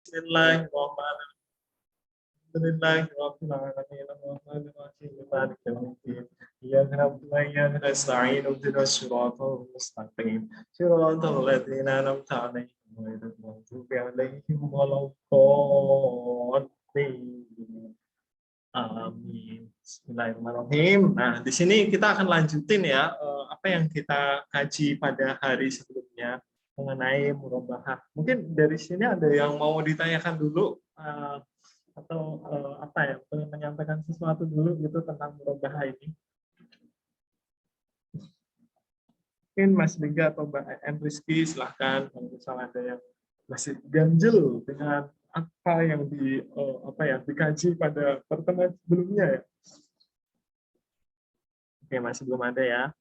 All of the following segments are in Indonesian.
Bismillahirrahmanirrahim. Alhamdulillahirabbil alamin. Arrahmanir rahim. Maliki yaumiddin. Iyyaka na'budu wa iyyaka nasta'in. Ihdinas siratal mustaqim. Siratal ladzina an'amta 'alaihim ghairil maghdubi 'alaihim waladdallin. Amin. Bismillahirrahmanirrahim. Nah, di sini kita akan lanjutin ya apa yang kita kaji pada hari sebelumnya mengenai murabahah. Mungkin dari sini ada yang mau ditanyakan dulu atau apa ya, pengen menyampaikan sesuatu dulu gitu tentang murabahah ini. Mungkin Mas Liga atau Mbak M. Rizky silahkan kalau misalnya ada yang masih ganjel dengan apa yang dikaji pada pertemuan sebelumnya ya. Oke, masih belum ada ya.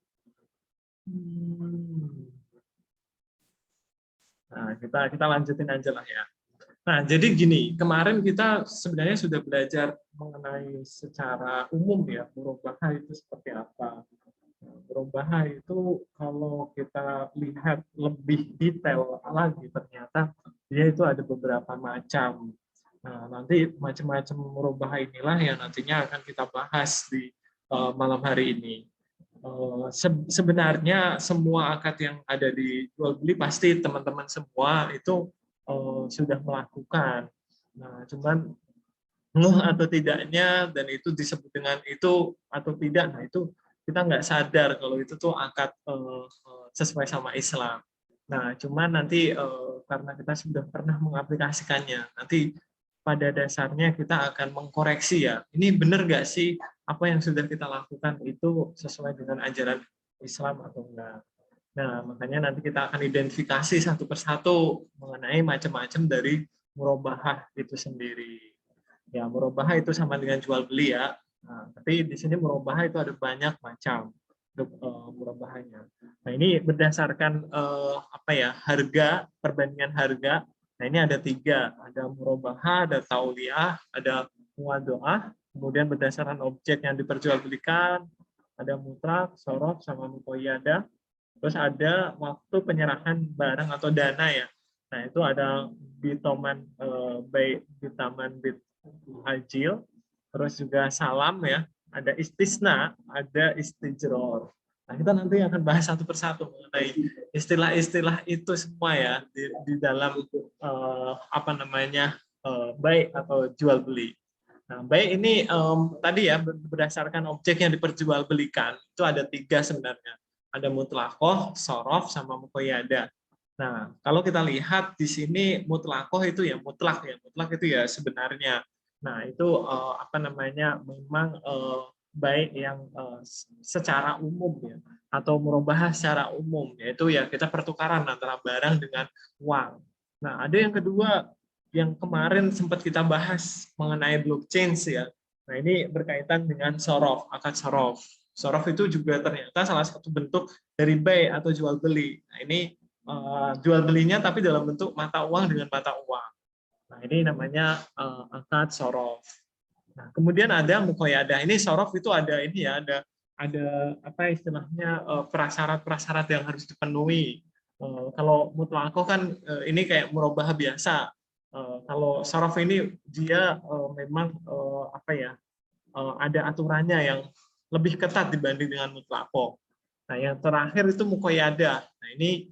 Nah, kita lanjutin aja lah ya. Nah, jadi gini, kemarin kita sebenarnya sudah belajar mengenai secara umum ya, murabahah itu seperti apa. Murabahah itu kalau kita lihat lebih detail lagi, ternyata dia itu ada beberapa macam. Nah, nanti macam-macam murabahah inilah yang nantinya akan kita bahas di malam hari ini. Sebenarnya semua akad yang ada di jual beli pasti teman-teman semua itu sudah melakukan. Nah, cuman atau tidaknya dan itu disebut dengan itu atau tidak, nah itu kita nggak sadar kalau itu tuh akad sesuai sama Islam. Nah, cuman nanti karena kita sudah pernah mengaplikasikannya, nanti pada dasarnya kita akan mengkoreksi ya, ini benar nggak sih apa yang sudah kita lakukan itu sesuai dengan ajaran Islam atau enggak. Nah, makanya nanti kita akan identifikasi satu persatu mengenai macam-macam dari murabahah itu sendiri. Ya, murabahah itu sama dengan jual beli ya. Nah, tapi di sini murabahah itu ada banyak macam untuk murabahahnya. Nah, ini berdasarkan harga, perbandingan harga. Nah, ini ada 3, ada murabahah, ada tauliyah, ada muwadoah. Kemudian berdasarkan objek yang diperjualbelikan, ada mutlak, sorof, sama muqayyadah. Terus ada waktu penyerahan barang atau dana ya. Nah, itu ada bitoman bitaman bit ajil, terus juga salam ya, ada istisna, ada istijror. Nah, kita nanti akan bahas satu persatu mengenai istilah-istilah itu semua ya di dalam baik atau jual beli. Nah, baik ini tadi ya berdasarkan objek yang diperjualbelikan itu ada 3 sebenarnya. Ada mutlakoh, sorof, sama muqayyadah. Nah, kalau kita lihat di sini mutlakoh itu ya mutlak itu ya sebenarnya. Nah, itu memang baik yang secara umum ya atau murabahah secara umum, yaitu ya kita pertukaran antara barang dengan uang. Nah, ada yang kedua yang kemarin sempat kita bahas mengenai blockchain ya. Nah, ini berkaitan dengan sorof, akad sorof. Sorof itu juga ternyata salah satu bentuk dari buy atau jual beli. Nah, ini jual belinya tapi dalam bentuk mata uang dengan mata uang. Nah, ini namanya akad sorof. Nah, kemudian ada muqayyadah. Ini sorof itu ada ini ya, ada apa istilahnya prasyarat-prasyarat yang harus dipenuhi. Kalau mutlakoh kan ini kayak murabahah biasa. Kalau sorof ini dia memang ada aturannya yang lebih ketat dibanding dengan mutlakoh. Nah, yang terakhir itu muqayyadah. Nah, ini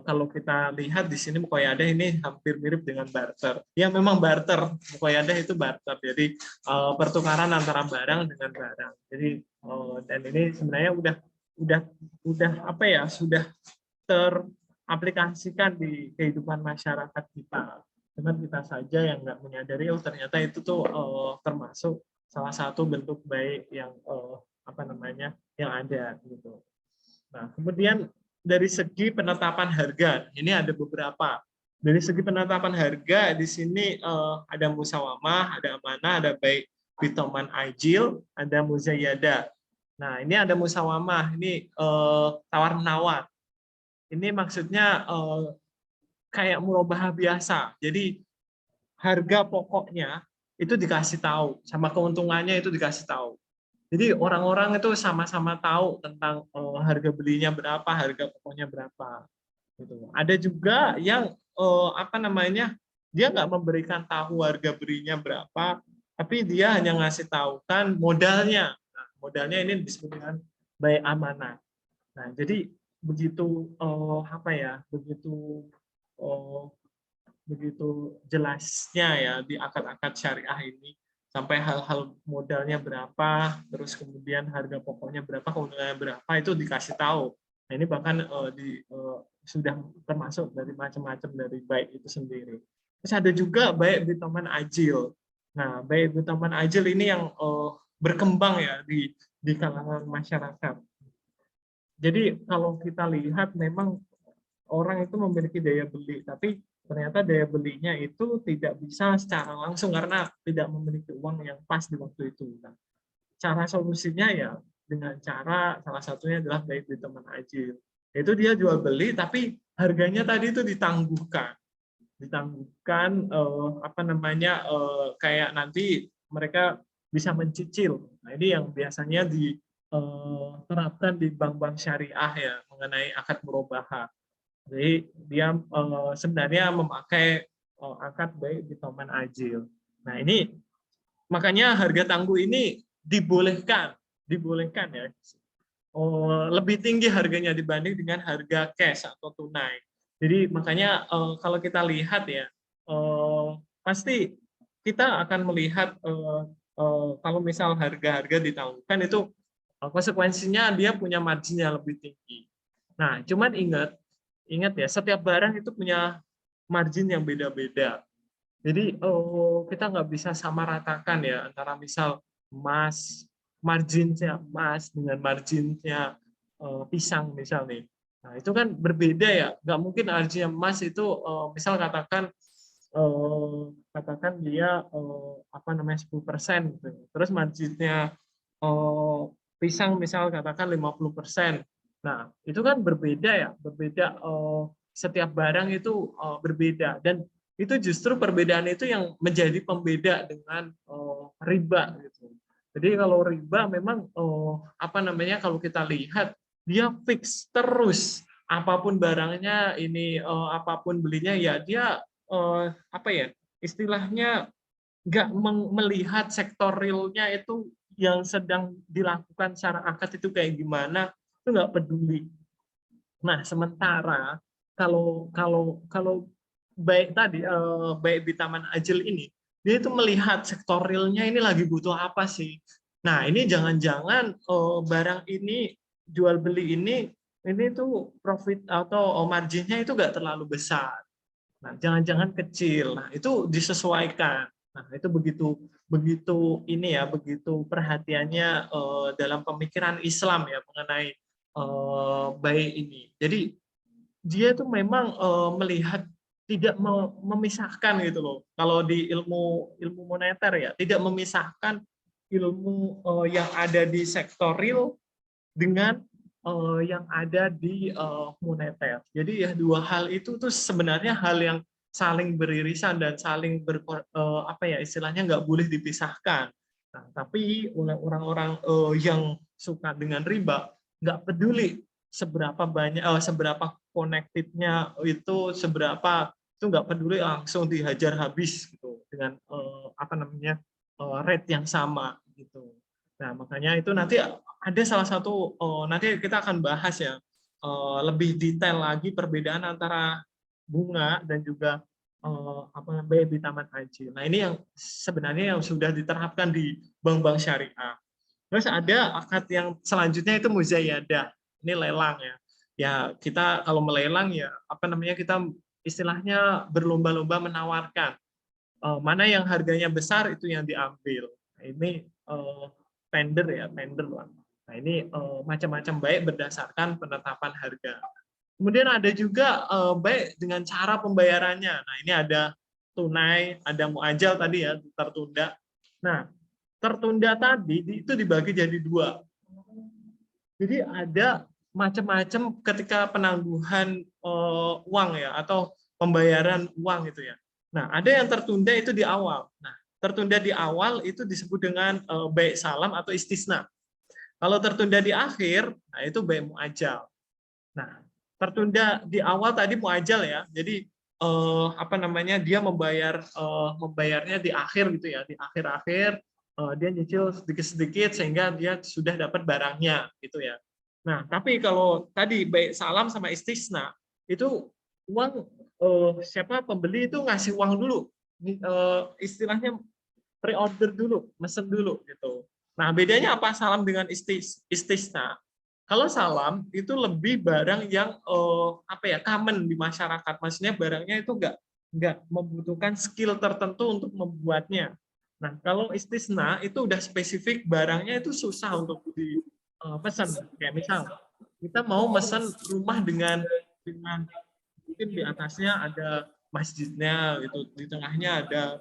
kalau kita lihat di sini muqayyadah ini hampir mirip dengan barter. Ya, memang barter. Muqayyadah itu barter. Jadi pertukaran antara barang dengan barang. Jadi dan ini sebenarnya sudah teraplikasikan di kehidupan masyarakat kita. Cuman kita saja yang nggak menyadari ternyata itu tuh termasuk salah satu bentuk baik yang yang ada gitu. Nah, kemudian dari segi penetapan harga, ini ada beberapa. Dari segi penetapan harga di sini ada musawamah, ada amanah, ada baik bitoman ajil, ada muzayyada. Nah, ini ada musawamah, ini tawar menawar. Ini maksudnya kayak murabahah biasa. Jadi harga pokoknya itu dikasih tahu, sama keuntungannya itu dikasih tahu. Jadi orang-orang itu sama-sama tahu tentang harga belinya berapa, harga pokoknya berapa. Gitu. Ada juga yang dia nggak memberikan tahu harga belinya berapa, tapi dia hanya ngasih tahu kan modalnya. Nah, modalnya ini disebut dengan baik amanah. Nah, jadi begitu apa ya, eh, begitu jelasnya ya di akad-akad syariah ini, sampai hal-hal modalnya berapa, terus kemudian harga pokoknya berapa, keuntungannya berapa, itu dikasih tahu. Nah, ini bahkan sudah termasuk dari macam-macam dari baik itu sendiri. Terus ada juga baik bitoman ajil. Nah, baik bitoman ajil ini yang berkembang ya di kalangan masyarakat. Jadi kalau kita lihat memang orang itu memiliki daya beli, tapi ternyata daya belinya itu tidak bisa secara langsung karena tidak memiliki uang yang pas di waktu itu. Nah, cara solusinya ya dengan cara salah satunya adalah baik di teman ajil. Yaitu dia jual beli tapi harganya tadi itu ditangguhkan apa namanya kayak nanti mereka bisa mencicil. Nah, ini yang biasanya diterapkan di bank-bank syariah ya mengenai akad murabahah. Jadi dia sebenarnya memakai akad baik di toman ajil. Nah, ini makanya harga tangguh ini dibolehkan ya. Lebih tinggi harganya dibanding dengan harga cash atau tunai. Jadi makanya kalau kita lihat ya, pasti kita akan melihat kalau misal harga-harga ditangguhkan itu konsekuensinya dia punya margin yang lebih tinggi. Nah, cuman ingat ya, setiap barang itu punya margin yang beda-beda. Jadi kita nggak bisa sama ratakan ya antara misal emas, marginnya emas dengan marginnya pisang misalnya. Nah, itu kan berbeda ya. Nggak mungkin marginnya emas itu misal katakan dia apa namanya 10% gitu. Terus marginnya pisang misal katakan 50%. Nah, itu kan berbeda ya, berbeda setiap barang itu berbeda dan itu justru perbedaan itu yang menjadi pembeda dengan riba gitu. Jadi kalau riba memang apa namanya kalau kita lihat dia fix terus apapun barangnya ini apapun belinya ya dia apa ya istilahnya nggak melihat sektor realnya itu yang sedang dilakukan secara akad itu kayak gimana itu nggak peduli. Nah sementara kalau baik tadi baik di Taman Ajil ini dia itu melihat sektor realnya ini lagi butuh apa sih. Nah ini jangan-jangan barang ini jual beli ini tuh profit atau marginnya itu nggak terlalu besar. Nah, jangan-jangan kecil. Nah, itu disesuaikan. Nah, itu begitu begitu ini ya, begitu perhatiannya dalam pemikiran Islam ya mengenai bayi ini. Jadi dia itu memang melihat tidak memisahkan gitu loh. Kalau di ilmu ilmu moneter ya, tidak memisahkan ilmu yang ada di sektor real dengan yang ada di moneter. Jadi ya dua hal itu tuh sebenarnya hal yang saling beririsan dan saling apa ya istilahnya nggak boleh dipisahkan. Nah, tapi oleh orang-orang yang suka dengan riba nggak peduli seberapa banyak seberapa connected-nya itu seberapa itu nggak peduli langsung dihajar habis gitu dengan apa namanya rate yang sama gitu. Nah, makanya itu nanti ada salah satu nanti kita akan bahas ya lebih detail lagi perbedaan antara bunga dan juga apa namanya di taman haji. Nah, ini yang sebenarnya yang sudah diterapkan di bank-bank syariah. Terus ada akad yang selanjutnya itu muzayadah. Ini lelang ya. Ya, kita kalau melelang ya apa namanya kita istilahnya berlomba-lomba menawarkan mana yang harganya besar itu yang diambil. Nah, ini tender ya, tender lah. Nah, ini macam-macam baik berdasarkan penetapan harga. Kemudian ada juga baik dengan cara pembayarannya. Nah, ini ada tunai, ada muajal tadi ya, tertunda. Nah, tertunda tadi itu dibagi jadi dua. Jadi ada macam-macam ketika penangguhan uang ya atau pembayaran uang itu ya. Nah, ada yang tertunda itu di awal. Nah, tertunda di awal itu disebut dengan baik salam atau istisna. Kalau tertunda di akhir, nah itu baik muajal. Nah, tertunda di awal tadi muajal ya. Jadi apa namanya, dia membayarnya di akhir gitu ya, di akhir-akhir dia nyicil sedikit-sedikit sehingga dia sudah dapat barangnya gitu ya. Nah, tapi kalau tadi baik salam sama istisna itu uang, siapa pembeli itu ngasih uang dulu, istilahnya pre-order dulu, mesen dulu gitu. Nah, bedanya apa salam dengan istisna? Kalau salam itu lebih barang yang apa ya, common di masyarakat. Maksudnya barangnya itu nggak membutuhkan skill tertentu untuk membuatnya. Nah, kalau istisna itu udah spesifik, barangnya itu susah untuk dipesan. Kayak misal kita mau pesan rumah dengan mungkin di atasnya ada masjidnya gitu, di tengahnya ada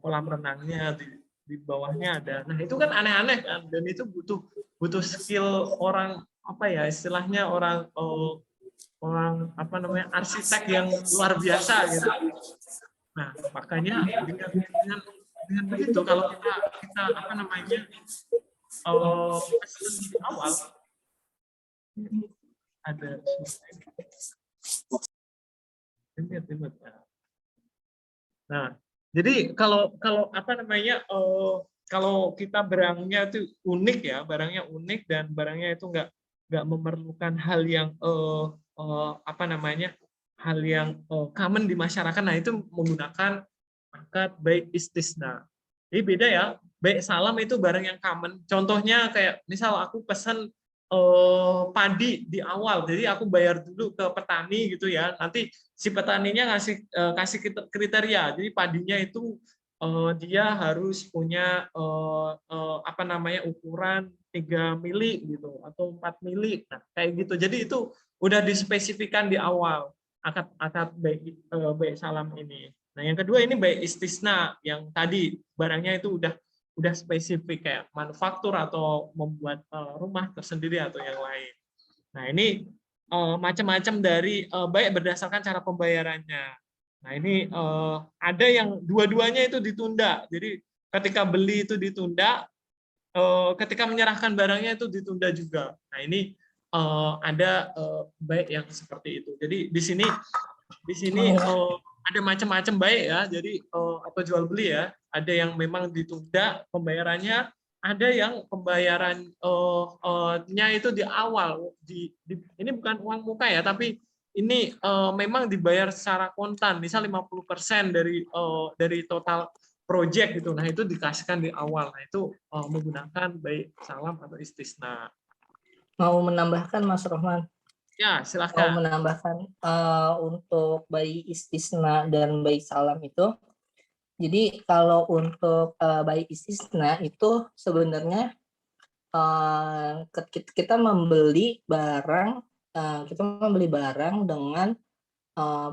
kolam renangnya, di bawahnya ada. Nah, itu kan aneh-aneh kan, dan itu butuh butuh skill orang, apa ya istilahnya, orang apa namanya, arsitek yang luar biasa gitu. Nah, makanya dengan begitu, kalau kita apa namanya, pesan di awal, ada limit. Nah, jadi kalau kalau apa namanya, kalau kita barangnya itu unik ya, barangnya unik dan barangnya itu nggak memerlukan hal yang apa namanya, hal yang common di masyarakat. Nah, itu menggunakan akad baik istisna. Jadi beda ya. Baik salam itu barang yang common. Contohnya kayak misal aku pesan padi di awal, jadi aku bayar dulu ke petani gitu ya. Nanti si petaninya kasih kriteria. Jadi padinya itu dia harus punya apa namanya, ukuran 3 mili gitu atau 4 mili. Nah, kayak gitu. Jadi itu udah dispesifikan di awal akad baik salam ini. Nah, yang kedua ini baik istisna, yang tadi barangnya itu udah spesifik kayak manufaktur atau membuat rumah tersendiri atau yang lain. Nah, ini macam-macam dari baik berdasarkan cara pembayarannya. Nah, ini ada yang dua-duanya itu ditunda. Jadi ketika beli itu ditunda, ketika menyerahkan barangnya itu ditunda juga. Nah, ini ada baik yang seperti itu. Jadi di sini ada macam-macam baik ya. Jadi atau jual beli ya. Ada yang memang ditunda pembayarannya, ada yang pembayarannya itu di awal. Ini bukan uang muka ya, tapi ini memang dibayar secara kontan. Misal 50% dari total project gitu. Nah, itu dikasihkan di awal. Nah, itu menggunakan baik salam atau istisna. Mau menambahkan Mas Rohman? Ya, Mau silakan. menambahkan untuk bayi istisna dan bayi salam itu. Jadi kalau untuk bayi istisna itu sebenarnya kita membeli barang dengan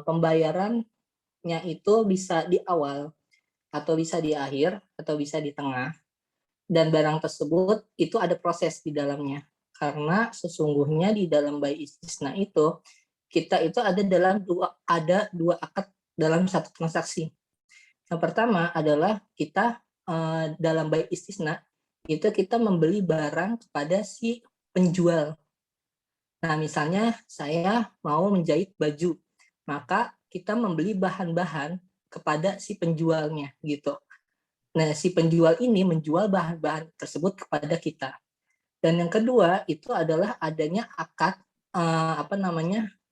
pembayarannya itu bisa di awal atau bisa di akhir atau bisa di tengah, dan barang tersebut itu ada proses di dalamnya, karena sesungguhnya di dalam bayi istisna itu kita itu ada dua akad dalam satu transaksi. Yang pertama adalah kita dalam bayi istisna itu kita membeli barang kepada si penjual. Nah, misalnya saya mau menjahit baju, maka kita membeli bahan-bahan kepada si penjualnya gitu. Nah, si penjual ini menjual bahan-bahan tersebut kepada kita. Dan yang kedua itu adalah adanya akad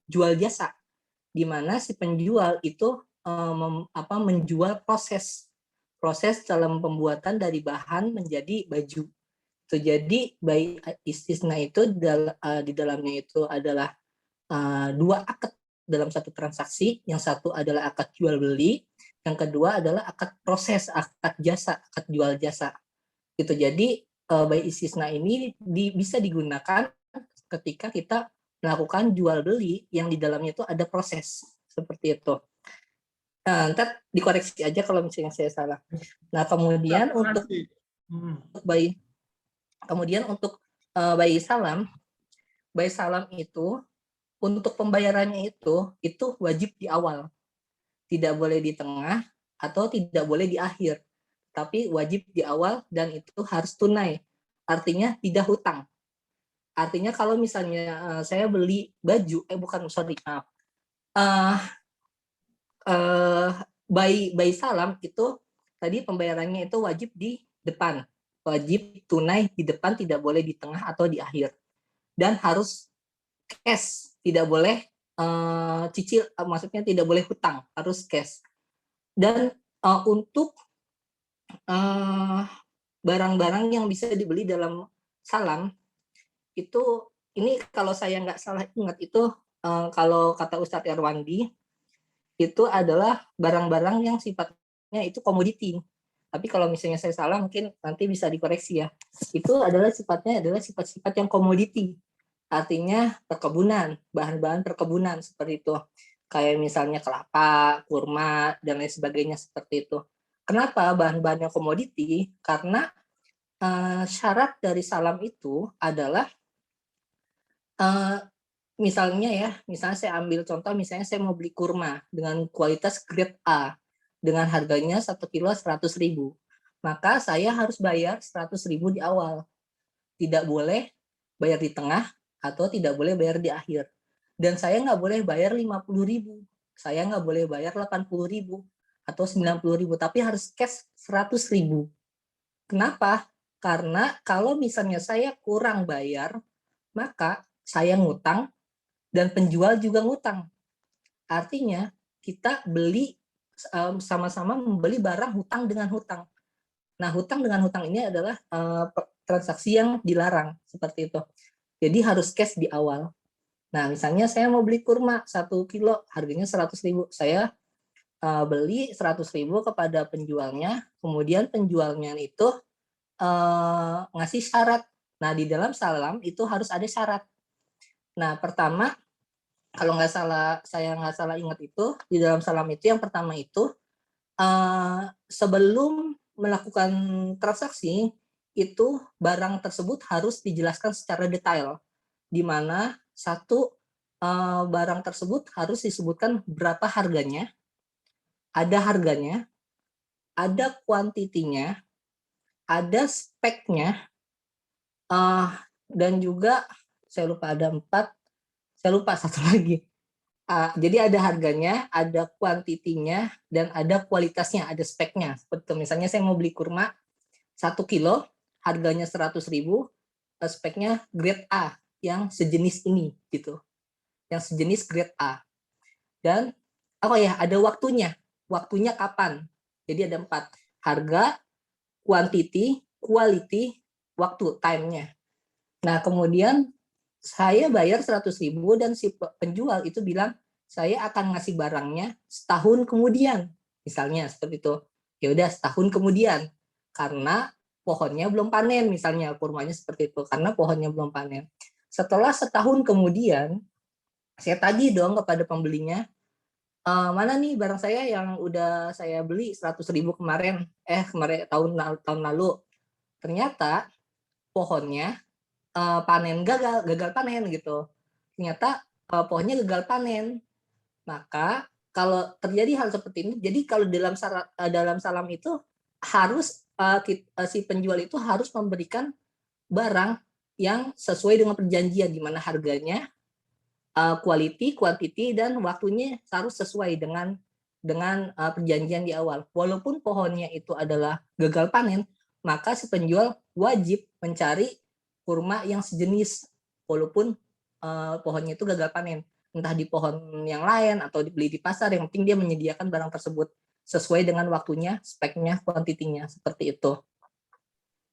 jual jasa, di mana si penjual itu menjual proses dalam pembuatan dari bahan menjadi baju. Itu jadi baik istisna itu di dalamnya itu adalah dua akad dalam satu transaksi. Yang satu adalah akad jual beli, yang kedua adalah akad proses, akad jasa, akad jual jasa. Gitu. Jadi baik istisna ini bisa digunakan ketika kita melakukan jual beli yang di dalamnya itu ada proses seperti itu. Nah, ntar dikoreksi aja kalau misalnya saya salah. Nah, kemudian untuk bayi bayi salam itu untuk pembayarannya itu wajib di awal, tidak boleh di tengah atau tidak boleh di akhir, tapi wajib di awal dan itu harus tunai, artinya tidak hutang. Artinya kalau misalnya saya beli baju, by salam itu tadi pembayarannya itu wajib di depan, wajib tunai di depan, tidak boleh di tengah atau di akhir, dan harus cash, tidak boleh cicil, maksudnya tidak boleh hutang, harus cash. Dan untuk barang-barang yang bisa dibeli dalam salam itu, ini kalau saya nggak salah ingat itu, kalau kata Ustadz Erwandi itu adalah barang-barang yang sifatnya itu komoditi. Tapi kalau misalnya saya salah mungkin nanti bisa dikoreksi ya. Itu adalah sifatnya adalah sifat-sifat yang komoditi. Artinya perkebunan, bahan-bahan perkebunan seperti itu. Kayak misalnya kelapa, kurma, dan lain sebagainya seperti itu. Kenapa bahan-bahan yang komoditi? Karena syarat dari salam itu adalah misalnya saya ambil contoh, misalnya saya mau beli kurma dengan kualitas grade A dengan harganya 1 kilo 100.000, maka saya harus bayar 100.000 di awal, tidak boleh bayar di tengah atau tidak boleh bayar di akhir, dan saya nggak boleh bayar 50.000, saya nggak boleh bayar 80.000 atau 90.000, tapi harus cash 100.000. Kenapa? Karena kalau misalnya saya kurang bayar, maka saya ngutang dan penjual juga ngutang. Artinya kita beli sama-sama membeli barang hutang dengan hutang. Nah, hutang dengan hutang ini adalah transaksi yang dilarang seperti itu. Jadi harus cash di awal. Nah, misalnya saya mau beli kurma 1 kilo harganya 100.000. Saya beli 100.000 kepada penjualnya, kemudian penjualnya itu ngasih syarat. Nah, di dalam salam itu harus ada syarat. Nah, pertama, kalau nggak salah, saya nggak salah ingat itu, di dalam salam itu yang pertama itu, sebelum melakukan transaksi, itu barang tersebut harus dijelaskan secara detail, di mana satu barang tersebut harus disebutkan berapa harganya, ada kuantitinya, ada speknya, dan juga saya lupa ada 4, saya lupa satu lagi. Jadi ada harganya, ada kuantitinya, dan ada kualitasnya, ada speknya. Seperti misalnya saya mau beli kurma 1 kilo, harganya 100.000, speknya grade A, yang sejenis ini, gitu. Yang sejenis grade A. Dan ada waktunya kapan. Jadi ada 4, harga, quantity, quality, waktu, time-nya. Nah, kemudian saya bayar 100.000 dan si penjual itu bilang saya akan ngasih barangnya setahun kemudian, misalnya seperti itu. Ya udah, setahun kemudian, karena pohonnya belum panen, misalnya kurmanya seperti itu, karena pohonnya belum panen. Setelah setahun kemudian, saya tagih dong kepada pembelinya, mana nih barang saya yang udah saya beli 100.000 kemarin tahun lalu. Ternyata pohonnya gagal panen gitu. Ternyata pohonnya gagal panen. Maka kalau terjadi hal seperti ini, jadi kalau dalam salam itu harus si penjual itu harus memberikan barang yang sesuai dengan perjanjian, di mana harganya, quality, quantity, dan waktunya harus sesuai dengan perjanjian di awal. Walaupun pohonnya itu adalah gagal panen, maka si penjual wajib mencari kurma yang sejenis, walaupun pohonnya itu gagal panen, entah di pohon yang lain atau dibeli di pasar, yang penting dia menyediakan barang tersebut sesuai dengan waktunya, speknya, kuantitinya, seperti itu.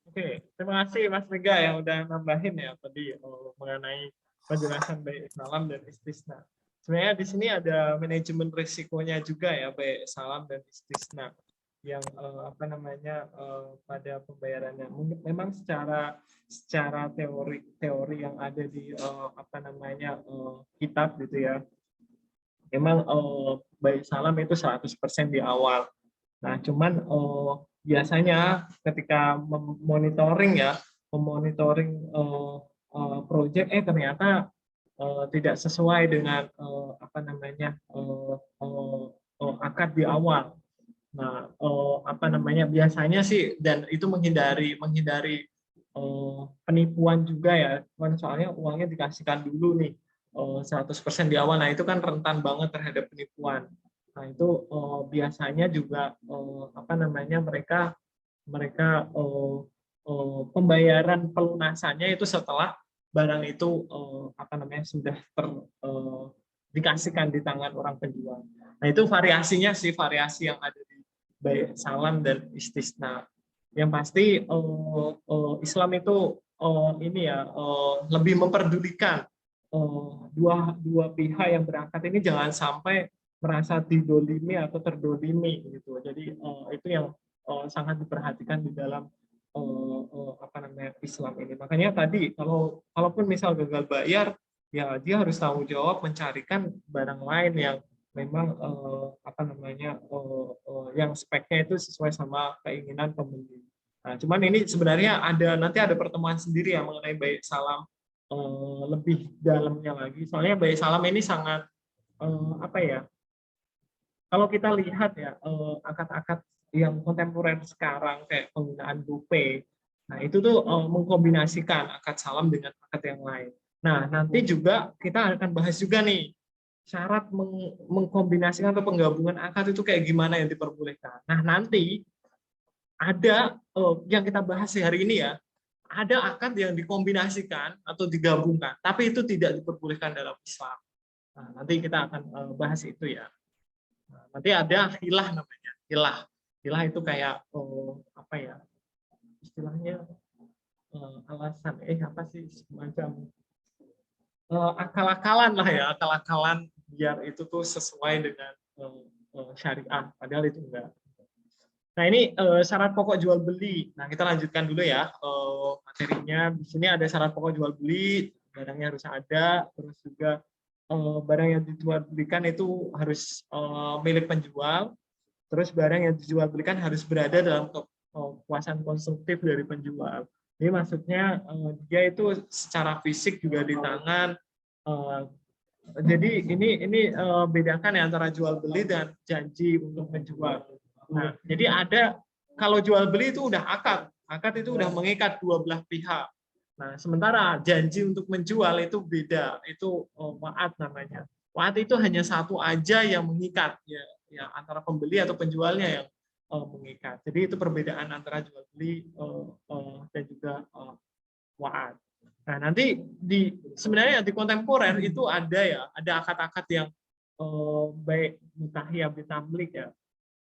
Oke, terima kasih Mas Mega yang udah nambahin ya tadi mengenai penjelasan baik salam dan istisna. Sebenarnya di sini ada manajemen risikonya juga ya baik salam dan istisna yang pada pembayarannya. Memang secara teori yang ada di kitab gitu ya. Memang baik salam itu 100% di awal. Nah, cuman biasanya ketika memonitoring proyek ternyata tidak sesuai dengan akad di awal. Nah, biasanya sih, dan itu menghindari penipuan juga ya, soalnya uangnya dikasihkan dulu nih 100% di awal. Nah, itu kan rentan banget terhadap penipuan. Nah, itu biasanya juga apa namanya mereka mereka pembayaran pelunasannya itu setelah barang itu apa namanya sudah dikasihkan di tangan orang penjual. Nah, itu variasinya sih, variasi yang ada di baik salam dan istisna. Yang pasti Islam itu ini ya lebih memperdulikan dua dua pihak yang berangkat ini jangan sampai merasa didolimi atau terdolimi gitu. Jadi itu yang sangat diperhatikan di dalam apa namanya Islam ini. Makanya tadi kalaupun misal gagal bayar, ya dia harus tanggung jawab mencarikan barang lain yang memang apa namanya yang speknya itu sesuai sama keinginan pembeli. Nah, cuman ini sebenarnya nanti ada pertemuan sendiri ya mengenai baik salam lebih dalamnya lagi. Soalnya baik salam ini sangat apa ya? Kalau kita lihat ya akad-akad yang kontemporer sekarang kayak penggunaan GoPay, nah itu tuh mengkombinasikan akad salam dengan akad yang lain. Nah, nanti juga kita akan bahas juga nih syarat mengkombinasikan atau penggabungan akad itu kayak gimana yang diperbolehkan. Nah, nanti ada yang kita bahas hari ini ya, ada akad yang dikombinasikan atau digabungkan, tapi itu tidak diperbolehkan dalam Islam. Nah, nanti kita akan bahas itu ya. Nah, nanti ada hilah namanya. Hilah itu kayak apa ya? Istilahnya alasan apa sih semacam akal-akalan lah ya, akal-akalan biar itu tuh sesuai dengan syariah. Padahal itu enggak. Nah, ini syarat pokok jual beli. Nah, kita lanjutkan dulu ya materinya. Di sini ada syarat pokok jual beli, barangnya harus ada, terus juga barang yang dijual belikan itu harus milik penjual, terus barang yang dijual belikan harus berada dalam kekuasaan konstruktif dari penjual. Jadi maksudnya dia itu secara fisik juga di tangan. Jadi ini bedakan ya antara jual beli dan janji untuk menjual. Nah, jadi kalau jual beli itu udah akad itu udah mengikat dua belah pihak. Nah, sementara janji untuk menjual itu beda, itu wa'ad namanya. Wa'ad itu hanya satu aja yang mengikat, ya antara pembeli atau penjualnya yang mengikat. Jadi itu perbedaan antara jual beli dan juga wa'ad. Nah, nanti sebenarnya di kontemporer itu ada akad-akad yang baik mutahiyah bitamlik ya.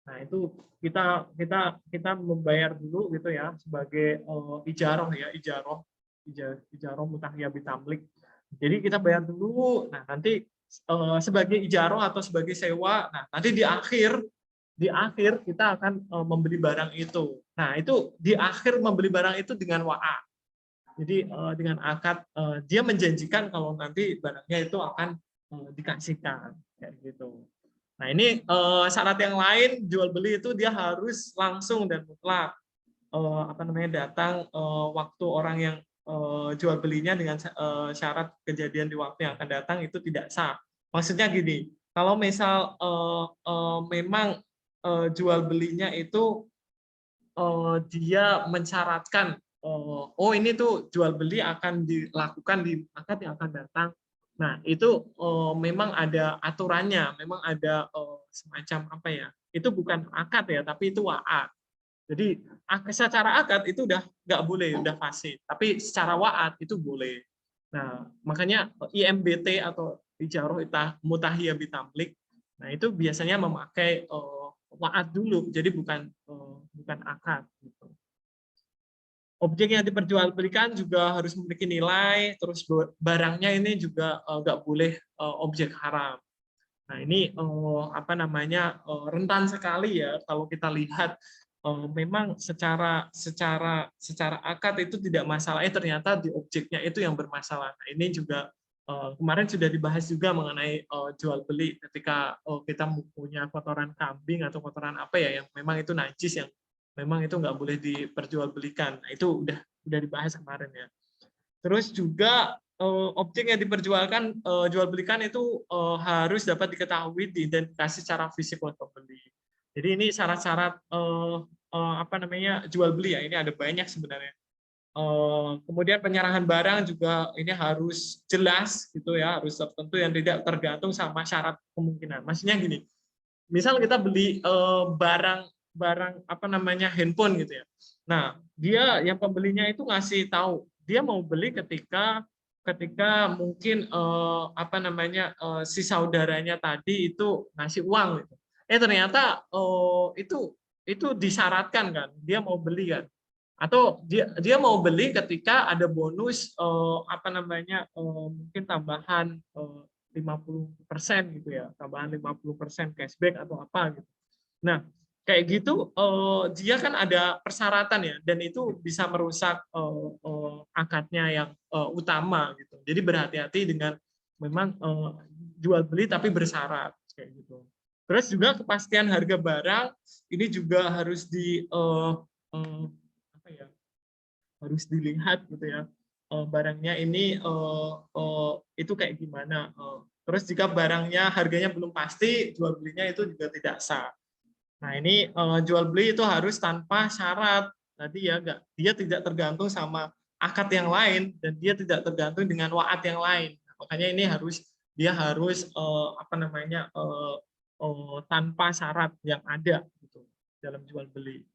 Nah, itu kita membayar dulu gitu ya sebagai ijaroh ya, ijaroh mutahiyah bitamlik. Jadi kita bayar dulu. Nah, nanti sebagai ijaroh atau sebagai sewa, nah nanti di akhir kita akan membeli barang itu. Nah, itu di akhir membeli barang itu dengan wa'ad. Jadi dengan akad dia menjanjikan kalau nanti barangnya itu akan dikasihkan kayak gitu. Nah, ini syarat yang lain jual beli itu dia harus langsung dan mutlak apa namanya datang waktu orang yang jual belinya dengan syarat kejadian di waktu yang akan datang itu tidak sah. Maksudnya gini, kalau misal memang jual belinya itu dia mensyaratkan oh ini tuh jual beli akan dilakukan di akad yang akan datang. Nah, itu memang ada aturannya, memang ada semacam apa ya? Itu bukan akad ya, tapi itu wa'ad. Jadi secara akad itu udah nggak boleh, udah fasih. Tapi secara wa'ad itu boleh. Nah, makanya IMBT atau ijaroh mutahiyah bitamlik, nah itu biasanya memakai wa'ad dulu, jadi bukan akad. Gitu. Objek yang diperjualbelikan juga harus memiliki nilai, terus barangnya ini juga nggak boleh objek haram. Nah, ini apa namanya rentan sekali ya kalau kita lihat memang secara akad itu tidak masalah, ternyata di objeknya itu yang bermasalah. Nah, ini juga kemarin sudah dibahas juga mengenai jual beli ketika kita punya kotoran kambing atau kotoran apa ya yang memang itu najis yang memang itu nggak boleh diperjualbelikan. Nah, itu udah dibahas kemarin ya. Terus juga objek yang diperjualkan jual belikan itu harus dapat diketahui diidentifikasi secara fisik oleh pembeli. Jadi ini syarat-syarat apa namanya jual beli ya, ini ada banyak sebenarnya. Kemudian penyerahan barang juga ini harus jelas gitu ya, harus tertentu yang tidak tergantung sama syarat kemungkinan. Maksudnya gini, misal kita beli barang apa namanya handphone gitu ya. Nah, dia yang pembelinya itu ngasih tahu dia mau beli ketika mungkin apa namanya si saudaranya tadi itu ngasih uang gitu. Ternyata itu disyaratkan kan, dia mau beli kan. Atau dia mau beli ketika ada bonus apa namanya mungkin tambahan 50% gitu ya, tambahan 50% cashback atau apa gitu. Nah, kayak gitu dia kan ada persyaratan ya, dan itu bisa merusak akadnya yang utama gitu. Jadi berhati-hati dengan memang jual beli tapi bersyarat kayak gitu. Terus juga kepastian harga barang ini juga harus apa ya, harus dilihat gitu ya, barangnya ini itu kayak gimana. Terus jika barangnya harganya belum pasti, jual belinya itu juga tidak sah. Nah, ini jual beli itu harus tanpa syarat. Tadi ya, dia tidak tergantung sama akad yang lain, dan dia tidak tergantung dengan waat yang lain. Makanya ini dia harus apa namanya tanpa syarat yang ada gitu dalam jual beli.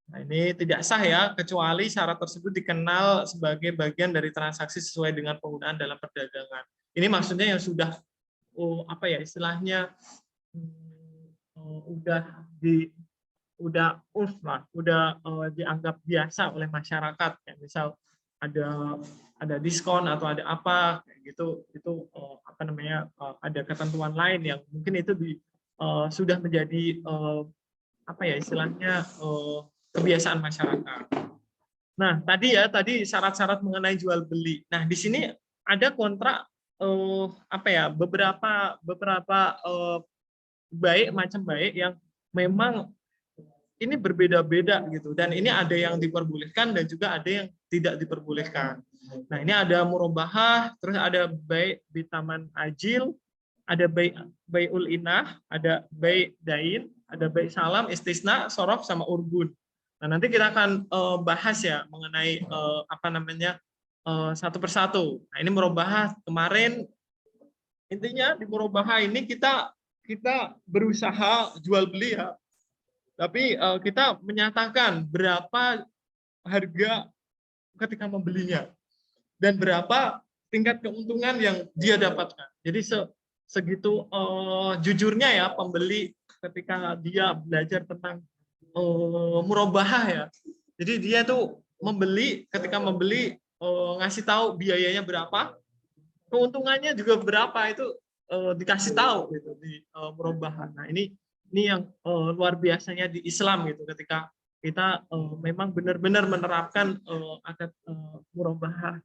Nah, ini tidak sah ya, kecuali syarat tersebut dikenal sebagai bagian dari transaksi sesuai dengan penggunaan dalam perdagangan. Ini maksudnya yang sudah apa ya istilahnya udah lah, udah dianggap biasa oleh masyarakat. Kayak misal ada diskon atau ada apa kayak gitu, itu apa namanya ada ketentuan lain yang mungkin itu sudah menjadi apa ya istilahnya kebiasaan masyarakat. Nah, tadi syarat-syarat mengenai jual beli. Nah, di sini ada kontrak apa ya beberapa macam baik yang memang ini berbeda-beda gitu, dan ini ada yang diperbolehkan dan juga ada yang tidak diperbolehkan. Nah, ini ada murabahah, terus ada baik di taman ajil, ada baiul inah, ada baik dain, ada baik salam, istisna, sorof, sama urbun. Nah, nanti kita akan bahas ya mengenai apa namanya satu persatu. Nah, ini murabahah kemarin, intinya di murabahah ini kita berusaha jual beli ya, tapi kita menyatakan berapa harga ketika membelinya dan berapa tingkat keuntungan yang dia dapatkan. Jadi segitu jujurnya ya pembeli ketika dia belajar tentang murabahah ya. Jadi dia tuh ketika membeli ngasih tahu biayanya berapa, keuntungannya juga berapa, itu dikasih tahu gitu di murabahah. Nah, ini yang luar biasanya di Islam gitu, ketika kita memang benar-benar menerapkan akad murabahah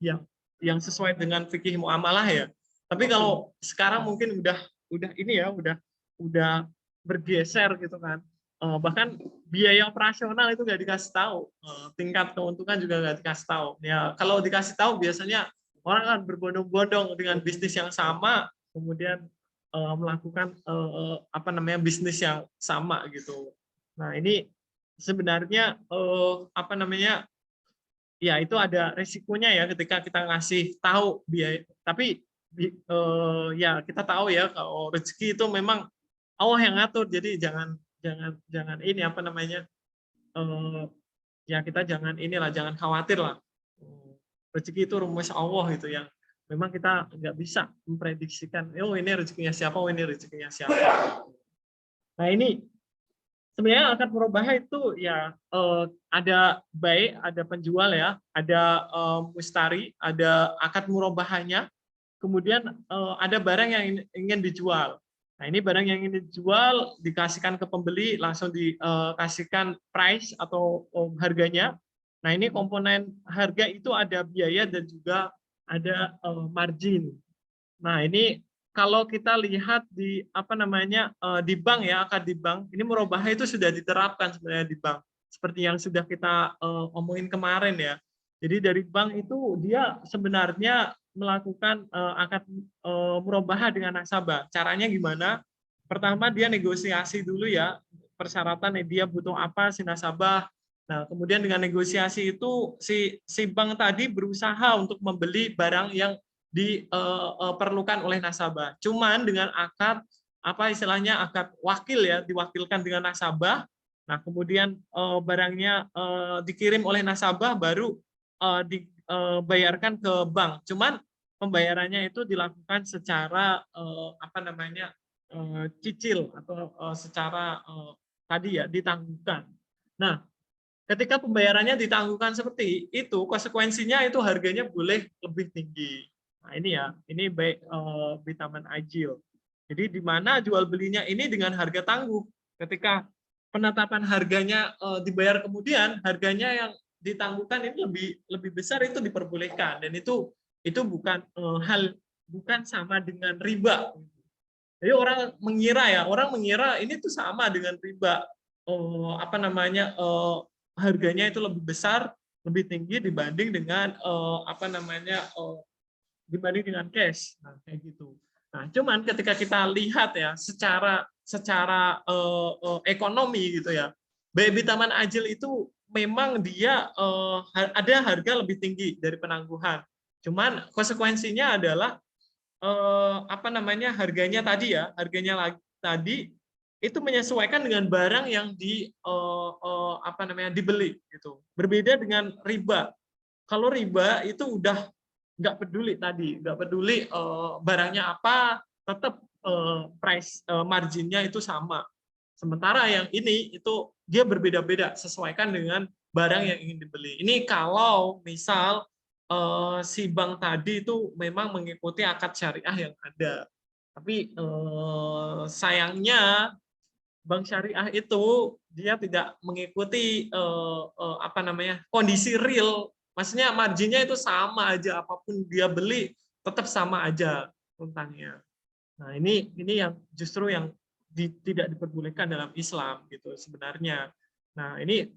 yang sesuai dengan fikih muamalah ya. Tapi kalau sekarang mungkin udah ini ya, udah bergeser gitu kan. Bahkan biaya operasional itu nggak dikasih tahu, tingkat keuntungan juga nggak dikasih tahu. Ya, kalau dikasih tahu biasanya orang kan berbondong-bondong dengan bisnis yang sama, kemudian melakukan apa namanya bisnis yang sama gitu. Nah, ini sebenarnya apa namanya ya itu ada resikonya ya ketika kita ngasih tahu biaya. Tapi ya kita tahu ya kalau rezeki itu memang Allah yang ngatur, jadi jangan ini apa namanya ya kita jangan khawatir lah. Rezeki itu rumus Allah gitu, yang memang kita nggak bisa memprediksikan, oh ini rezekinya siapa, oh ini rezekinya siapa. Nah, ini sebenarnya akad murabahah itu ya ada baik, ada penjual ya, ada mustari, ada akad murabahahnya, kemudian ada barang yang ingin dijual. Nah, ini barang yang ingin dijual dikasihkan ke pembeli, langsung dikasihkan price atau harganya. Nah, ini komponen harga itu ada biaya dan juga ada margin. Nah, ini kalau kita lihat di apa namanya di bank ya, akad di bank, ini murabahah itu sudah diterapkan sebenarnya di bank. Seperti yang sudah kita omongin kemarin ya. Jadi dari bank itu dia sebenarnya melakukan akad murabahah dengan nasabah. Caranya gimana? Pertama dia negosiasi dulu ya, persyaratan dia butuh apa si nasabah. Nah, kemudian dengan negosiasi itu si bank tadi berusaha untuk membeli barang yang diperlukan oleh nasabah. Cuman dengan akad apa istilahnya akad wakil ya, diwakilkan dengan nasabah. Nah, kemudian barangnya dikirim oleh nasabah baru dibayarkan ke bank. Cuman pembayarannya itu dilakukan secara apa namanya cicil atau secara tadi ya ditangguhkan. Nah, ketika pembayarannya ditangguhkan seperti itu, konsekuensinya itu harganya boleh lebih tinggi. Nah, ini ya, ini baik Bitaman Ajil. Jadi di mana jual belinya ini dengan harga tangguh. Ketika penetapan harganya dibayar kemudian, harganya yang ditangguhkan ini lebih besar itu diperbolehkan dan itu bukan bukan sama dengan riba. Jadi orang mengira ini tuh sama dengan riba. Apa namanya harganya itu lebih besar, lebih tinggi dibanding dengan apa namanya dibanding dengan cash. Nah, kayak gitu. Nah, cuman ketika kita lihat ya secara ekonomi gitu ya, BI Taman Ajil itu memang dia ada harga lebih tinggi dari penangguhan. Cuman konsekuensinya adalah apa namanya harganya tadi ya, harganya tadi itu menyesuaikan dengan barang yang apa namanya dibeli gitu. Berbeda dengan riba. Kalau riba itu udah nggak peduli tadi, nggak peduli barangnya apa, tetap price marginnya itu sama. Sementara yang ini itu dia berbeda-beda sesuaikan dengan barang yang ingin dibeli. Ini kalau misal si bank tadi itu memang mengikuti akad syariah yang ada. Tapi sayangnya bank syariah itu dia tidak mengikuti apa namanya kondisi real. Maksudnya marginnya itu sama aja apapun dia beli tetap sama aja untangnya. Nah, ini yang justru yang tidak diperbolehkan dalam Islam gitu sebenarnya. Nah, ini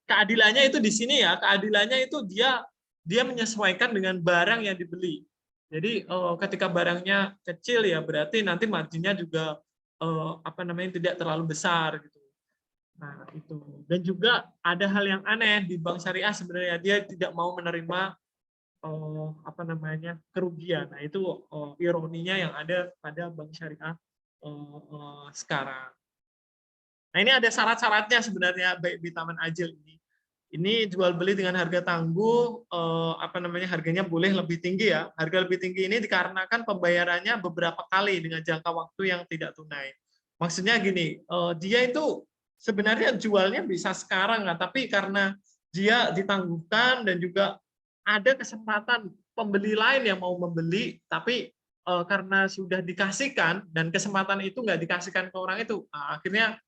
keadilannya itu di sini ya, keadilannya itu dia menyesuaikan dengan barang yang dibeli. Jadi ketika barangnya kecil ya berarti nanti marginnya juga apa namanya tidak terlalu besar gitu. Nah, itu. Dan juga ada hal yang aneh di bank syariah sebenarnya dia tidak mau menerima apa namanya kerugian. Nah, itu ironinya yang ada pada bank syariah sekarang. Nah, ini ada syarat-syaratnya sebenarnya baik di Taman Ajil ini. Ini jual beli dengan harga tangguh, apa namanya harganya boleh lebih tinggi ya. Harga lebih tinggi ini dikarenakan pembayarannya beberapa kali dengan jangka waktu yang tidak tunai. Maksudnya gini, dia itu sebenarnya jualnya bisa sekarang nggak, tapi karena dia ditangguhkan dan juga ada kesempatan pembeli lain yang mau membeli, tapi karena sudah dikasihkan dan kesempatan itu nggak dikasihkan ke orang itu, nah, akhirnya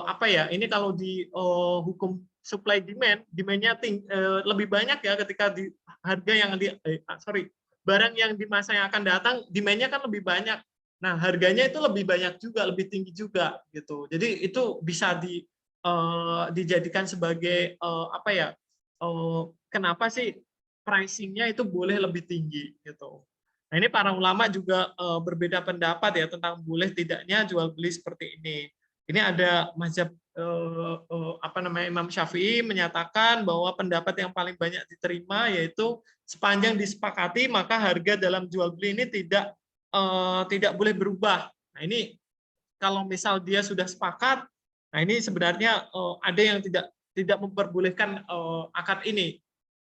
apa ya? Ini kalau di hukum supply demand, demandnya lebih banyak ya ketika di harga yang barang yang di masa yang akan datang demandnya kan lebih banyak. Nah harganya itu lebih banyak juga, lebih tinggi juga gitu. Jadi itu bisa dijadikan sebagai apa ya? Kenapa sih pricingnya itu boleh lebih tinggi gitu? Nah ini para ulama juga berbeda pendapat ya tentang boleh tidaknya jual beli seperti ini. Ini ada mazhab apa namanya Imam Syafi'i menyatakan bahwa pendapat yang paling banyak diterima yaitu sepanjang disepakati maka harga dalam jual beli ini tidak boleh berubah. Nah ini kalau misal dia sudah sepakat, nah ini sebenarnya ada yang tidak memperbolehkan akad ini.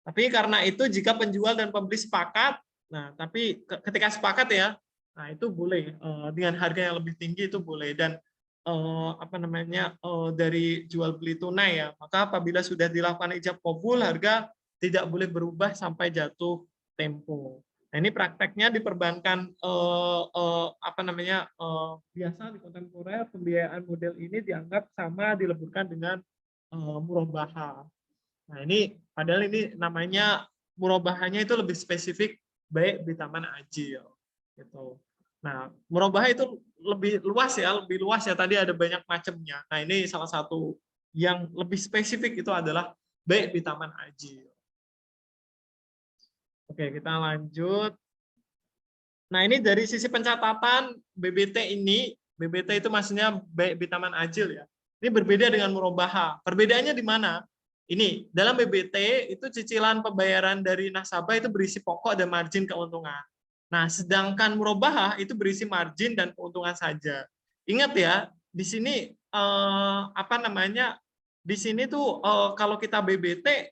Tapi karena itu jika penjual dan pembeli sepakat, nah tapi ketika sepakat ya, nah itu boleh dengan harga yang lebih tinggi itu boleh dan apa namanya dari jual beli tunai ya. Maka apabila sudah dilakukan ijab qabul, harga tidak boleh berubah sampai jatuh tempo. Nah, ini prakteknya di perbankan apa namanya biasa di kontemporer pembiayaan model ini dianggap sama dileburkan dengan murabahah. Nah, ini padahal ini namanya murabahahnya itu lebih spesifik baik di Taman Ajil gitu. Nah, murabahah itu lebih luas ya tadi ada banyak macamnya. Nah, ini salah satu yang lebih spesifik itu adalah baik di Taman Ajil. Oke, kita lanjut. Nah, ini dari sisi pencatatan BBT ini, BBT itu maksudnya baik di Taman Ajil ya. Ini berbeda dengan murabahah. Perbedaannya di mana? Ini, dalam BBT itu cicilan pembayaran dari nasabah itu berisi pokok dan margin keuntungan. Nah, sedangkan murabahah itu berisi margin dan keuntungan saja. Ingat ya, di sini apa namanya? Di sini tuh kalau kita BBT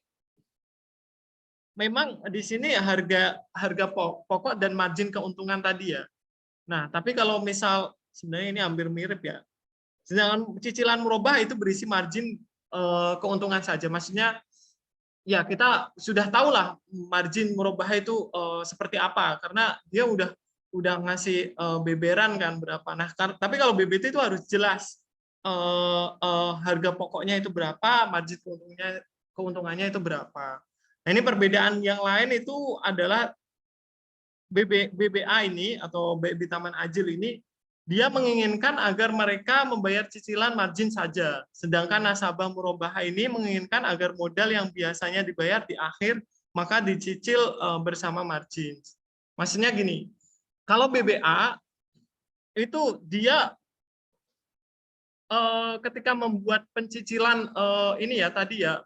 memang di sini harga harga pokok dan margin keuntungan tadi ya. Nah, tapi kalau misal sebenarnya ini hampir mirip ya. Sedangkan cicilan murabahah itu berisi margin keuntungan saja. Maksudnya ya kita sudah tahu lah margin murabahah itu seperti apa karena dia udah ngasih beberan kan berapa. Nah, tapi kalau BBT itu harus jelas harga pokoknya itu berapa, margin keuntungannya itu berapa. Nah, ini perbedaan yang lain itu adalah BBA ini atau BB Taman Ajil ini dia menginginkan agar mereka membayar cicilan margin saja, sedangkan nasabah murabahah ini menginginkan agar modal yang biasanya dibayar di akhir maka dicicil bersama margin. Maksudnya gini, kalau BBA itu dia ketika membuat pencicilan ini ya tadi ya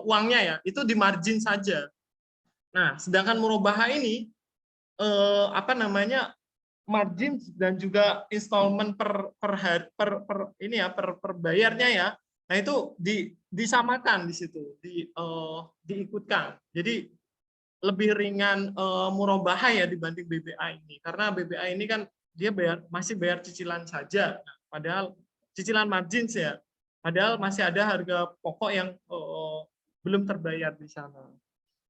uangnya ya itu di margin saja. Nah, sedangkan murabahah ini apa namanya margin dan juga installment per ini ya per bayarnya ya. Nah, itu disamakan di situ, diikutkan. Jadi lebih ringan murabahah ya dibanding BBA ini. Karena BBA ini kan dia masih bayar cicilan saja. Nah, padahal cicilan margin ya. Padahal masih ada harga pokok yang belum terbayar di sana.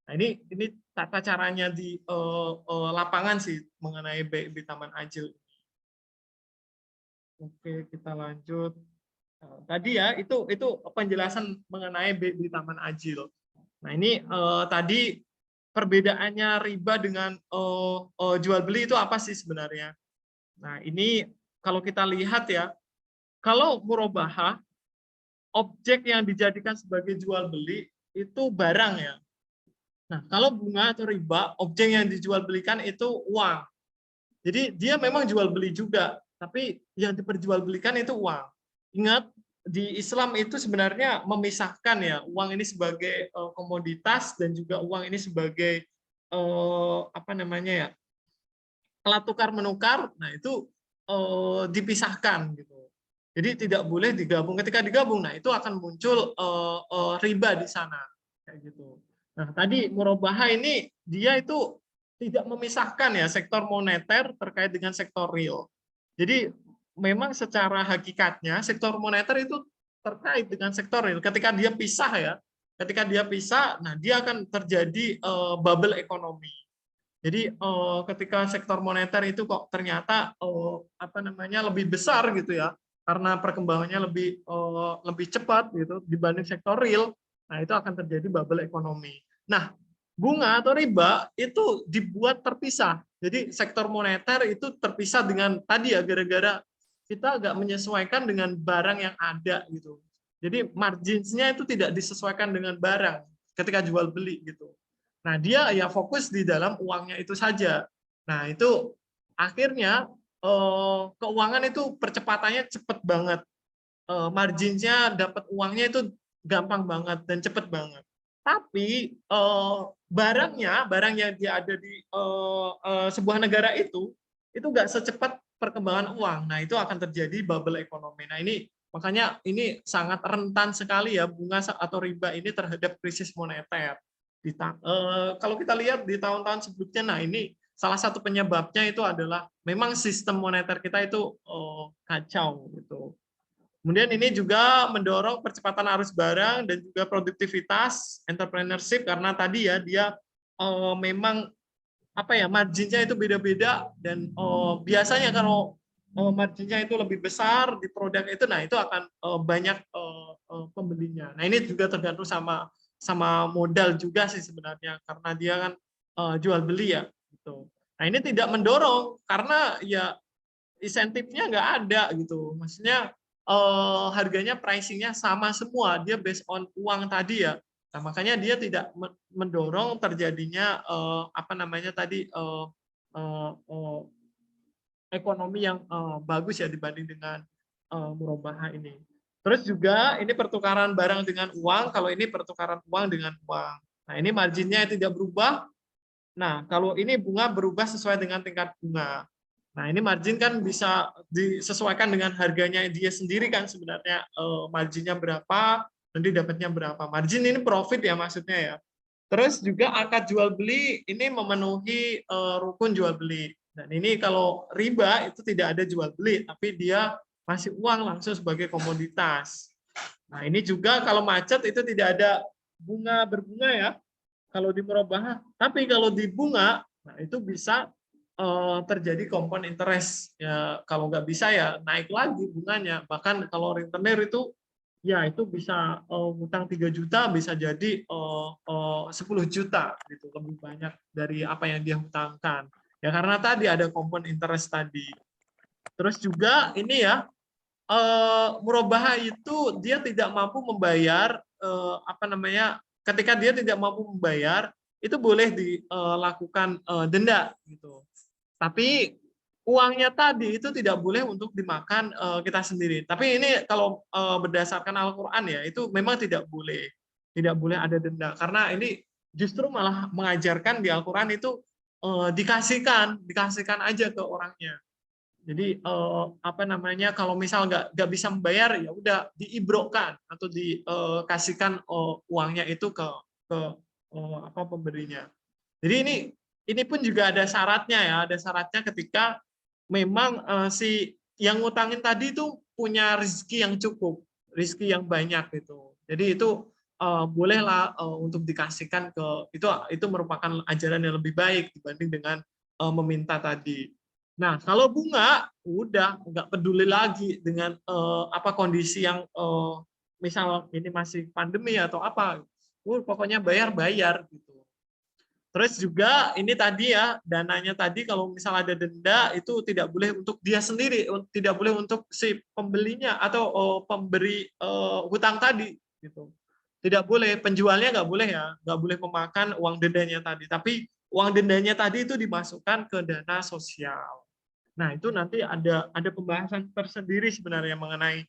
Nah, ini tata caranya di lapangan sih mengenai BI Taman Ajil. Oke, kita lanjut. Nah, tadi ya itu penjelasan mengenai BI Taman Ajil. Nah, ini tadi perbedaannya riba dengan jual beli itu apa sih sebenarnya? Nah, ini kalau kita lihat ya, kalau murabahah objek yang dijadikan sebagai jual beli itu barang ya. Nah, kalau bunga atau riba, objek yang dijual belikan itu uang. Jadi dia memang jual beli juga, tapi yang diperjualbelikan itu uang. Ingat, di Islam itu sebenarnya memisahkan ya, uang ini sebagai komoditas dan juga uang ini sebagai apa namanya ya, alat tukar menukar. Nah, itu dipisahkan gitu. Jadi tidak boleh digabung. Ketika digabung, nah itu akan muncul riba di sana kayak gitu. Nah, tadi murabahah ini dia itu tidak memisahkan ya sektor moneter terkait dengan sektor real. Jadi memang secara hakikatnya sektor moneter itu terkait dengan sektor real. Ketika dia pisah, nah dia akan terjadi bubble ekonomi. Jadi ketika sektor moneter itu kok ternyata apa namanya lebih besar gitu ya, karena perkembangannya lebih cepat gitu dibanding sektor real. Nah, itu akan terjadi bubble ekonomi. Nah, bunga atau riba itu dibuat terpisah. Jadi sektor moneter itu terpisah dengan tadi ya gara-gara kita agak menyesuaikan dengan barang yang ada gitu. Jadi marginsnya itu tidak disesuaikan dengan barang ketika jual beli gitu. Nah, dia ya fokus di dalam uangnya itu saja. Nah, itu akhirnya keuangan itu percepatannya cepat banget. Marginsnya dapat uangnya itu gampang banget dan cepat banget. Tapi barang yang dia ada di sebuah negara itu nggak secepat perkembangan uang. Nah, itu akan terjadi bubble ekonomi. Nah, ini makanya ini sangat rentan sekali ya bunga atau riba ini terhadap krisis moneter. Kalau kita lihat di tahun-tahun sebelumnya, nah ini salah satu penyebabnya itu adalah memang sistem moneter kita itu kacau gitu. Kemudian ini juga mendorong percepatan arus barang dan juga produktivitas entrepreneurship karena tadi ya dia memang apa ya marginnya itu beda-beda dan biasanya kalau marginnya itu lebih besar di produk itu, nah itu akan banyak pembelinya. Nah, ini juga tergantung sama modal juga sih sebenarnya karena dia kan jual beli ya gitu. Nah, ini tidak mendorong karena ya insentifnya nggak ada gitu. Maksudnya harganya pricingnya sama semua, dia based on uang tadi ya. Nah, makanya dia tidak mendorong terjadinya apa namanya tadi ekonomi yang bagus ya dibanding dengan murabahah ini. Terus juga ini pertukaran barang dengan uang, kalau ini pertukaran uang dengan uang. Nah, ini marginnya tidak berubah, Nah, kalau ini bunga berubah sesuai dengan tingkat bunga. Nah, ini margin kan bisa disesuaikan dengan harganya dia sendiri kan sebenarnya, marginnya berapa, nanti dapatnya berapa. Margin ini profit ya maksudnya ya. Terus juga akad jual beli ini memenuhi rukun jual beli. Dan ini kalau riba itu tidak ada jual beli, tapi dia masih uang langsung sebagai komoditas. Nah, ini juga kalau macet itu tidak ada bunga berbunga ya, kalau di murabahah. Tapi kalau di bunga, nah itu bisa terjadi compound interest. Ya, kalau nggak bisa ya naik lagi bunganya. Bahkan kalau rentenir itu ya itu bisa utang 3 juta bisa jadi 10 juta gitu, lebih banyak dari apa yang dia hutangkan. Ya karena tadi ada compound interest tadi. Terus juga ini ya, murabahah itu dia tidak mampu membayar, apa namanya, ketika dia tidak mampu membayar itu boleh dilakukan denda gitu. Tapi uangnya tadi itu tidak boleh untuk dimakan kita sendiri. Tapi ini kalau berdasarkan Al-Qur'an ya, itu memang tidak boleh. Tidak boleh ada denda karena ini justru malah mengajarkan di Al-Qur'an itu dikasihkan aja ke orangnya. Jadi apa namanya, kalau misal nggak bisa membayar ya udah diibrokan atau dikasihkan uangnya itu ke apa pemberinya. Jadi ini pun juga ada syaratnya ya, ada syaratnya ketika memang si yang ngutangin tadi itu punya rezeki yang cukup, rezeki yang banyak gitu. Jadi itu bolehlah untuk dikasihkan ke itu merupakan ajaran yang lebih baik dibanding dengan meminta tadi. Nah, kalau bunga udah nggak peduli lagi dengan apa kondisi yang misal ini masih pandemi atau apa, pokoknya bayar gitu. Terus juga ini tadi ya, dananya tadi kalau misal ada denda itu tidak boleh untuk dia sendiri, tidak boleh untuk si pembelinya atau pemberi hutang tadi gitu. Tidak boleh, penjualnya nggak boleh ya, nggak boleh memakan uang dendanya tadi. Tapi uang dendanya tadi itu dimasukkan ke dana sosial. Nah, itu nanti ada pembahasan tersendiri sebenarnya mengenai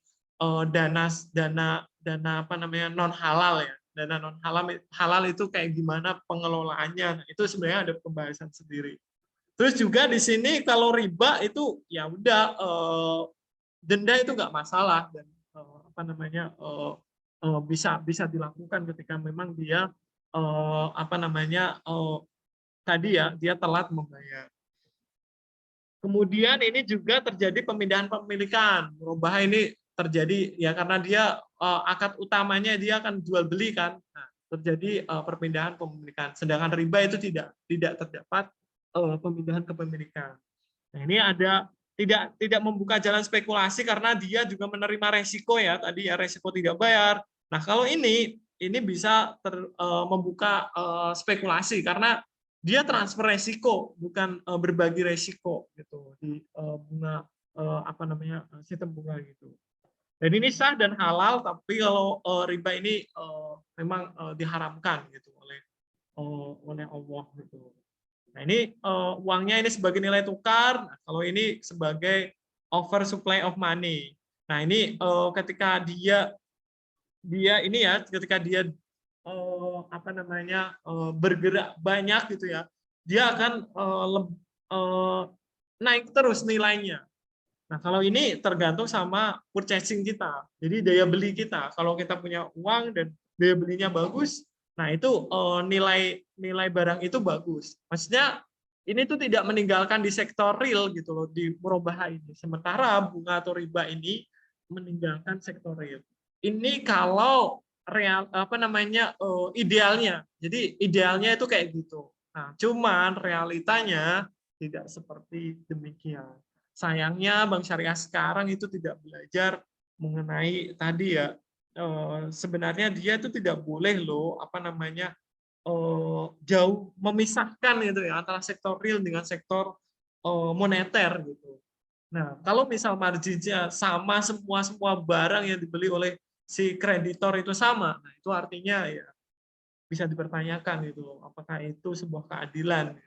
dana dana dana apa namanya non halal ya. Dana non halal itu kayak gimana pengelolaannya. Nah, itu sebenarnya ada pembahasan sendiri. Terus juga di sini kalau riba itu ya udah denda itu nggak masalah dan apa namanya bisa bisa dilakukan ketika memang dia apa namanya tadi ya dia telat membayar. Kemudian ini juga terjadi pemindahan kepemilikan. Murabahah ini terjadi ya karena dia akad utamanya dia akan jual beli kan. Nah, terjadi perpindahan kepemilikan. Sedangkan riba itu tidak terdapat pemindahan kepemilikan. Nah, ini ada tidak membuka jalan spekulasi karena dia juga menerima resiko ya tadi ya resiko tidak bayar. Nah, kalau ini bisa membuka spekulasi karena dia transfer resiko bukan berbagi resiko gitu di bunga apa namanya sistem bunga gitu. Dan ini sah dan halal tapi kalau riba ini memang diharamkan gitu oleh Allah gitu. Nah, ini uangnya ini sebagai nilai tukar, nah, kalau ini sebagai over supply of money. Nah, ini ketika dia ini ya ketika dia apa namanya bergerak banyak gitu ya, dia akan naik terus nilainya. Nah, kalau ini tergantung sama purchasing kita. Jadi daya beli kita. Kalau kita punya uang dan daya belinya bagus, nah itu nilai nilai barang itu bagus. Maksudnya ini tuh tidak meninggalkan di sektor real gitu loh di murabahah ini. Sementara bunga atau riba ini meninggalkan sektor real. Ini kalau real apa namanya idealnya. Jadi idealnya itu kayak gitu. Nah, cuman realitanya tidak seperti demikian. Sayangnya Bank Syariah sekarang itu tidak belajar mengenai tadi ya sebenarnya dia itu tidak boleh loh apa namanya jauh memisahkan itu ya antara sektor real dengan sektor moneter gitu. Nah, kalau misal marginnya sama semua barang yang dibeli oleh si kreditor itu sama, nah itu artinya ya bisa dipertanyakan itu apakah itu sebuah keadilan.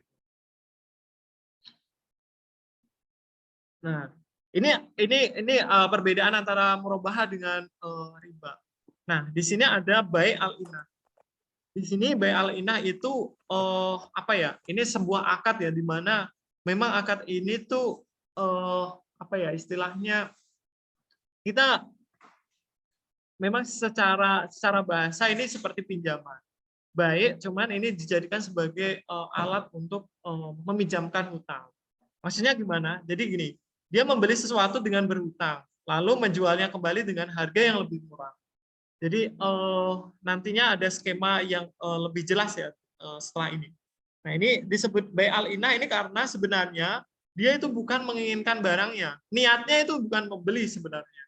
Nah, ini perbedaan antara murabahah dengan riba. Nah, di sini ada bai al-inah. di sini bai al-inah itu apa ya? Ini sebuah akad ya, di mana memang akad ini tuh apa ya istilahnya, kita memang secara bahasa ini seperti pinjaman. Baik, cuman ini dijadikan sebagai alat untuk meminjamkan hutang. Maksudnya gimana? Jadi gini, dia membeli sesuatu dengan berhutang, lalu menjualnya kembali dengan harga yang lebih murah. Jadi nantinya ada skema yang lebih jelas ya setelah ini. Nah, ini disebut bai al-inah ini karena sebenarnya dia itu bukan menginginkan barangnya. Niatnya itu bukan membeli sebenarnya.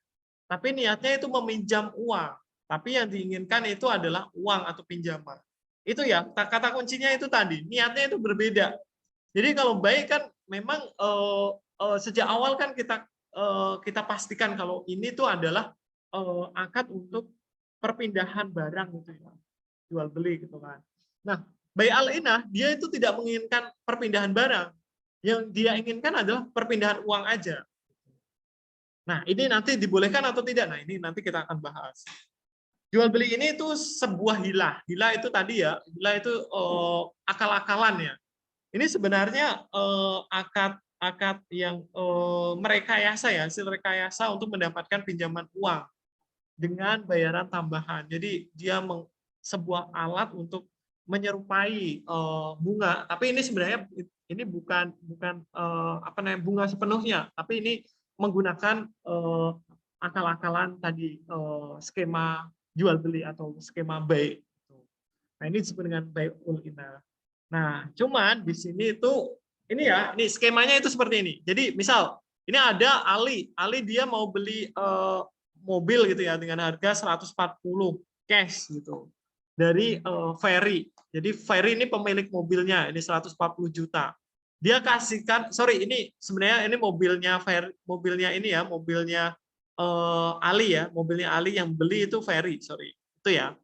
Tapi niatnya itu meminjam uang. Tapi yang diinginkan itu adalah uang atau pinjaman. Itu ya, kata kuncinya itu tadi, niatnya itu berbeda. Jadi kalau baik kan memang sejak awal kan kita pastikan kalau ini tuh adalah akad untuk perpindahan barang gitu ya, jual beli gitu kan. Nah, bai al-inah dia itu tidak menginginkan perpindahan barang. Yang dia inginkan adalah perpindahan uang aja. Nah, ini nanti dibolehkan atau tidak? Nah, ini nanti kita akan bahas. Jual beli ini itu sebuah hilah. Hilah itu tadi ya, hilah itu akal-akalan ya. Ini sebenarnya akad yang merekayasa ya, hasil rekayasa untuk mendapatkan pinjaman uang dengan bayaran tambahan. Jadi dia sebuah alat untuk menyerupai bunga, tapi ini sebenarnya ini bukan apa namanya bunga sepenuhnya, tapi ini menggunakan akal-akalan tadi skema jual beli atau skema bai. Nah, ini disebut dengan bai'ul inah. Nah, cuman di sini itu ini ya, ini skemanya itu seperti ini. Jadi misal ini ada Ali dia mau beli mobil gitu ya dengan harga 140 cash gitu dari Ferry. Jadi Ferry ini pemilik mobilnya, ini 140 juta. Dia kasihkan, sorry ini sebenarnya ini mobilnya Ferry, mobilnya ini ya, mobilnya Ali ya, mobilnya Ali yang beli itu Ferry, sorry. Itu ya.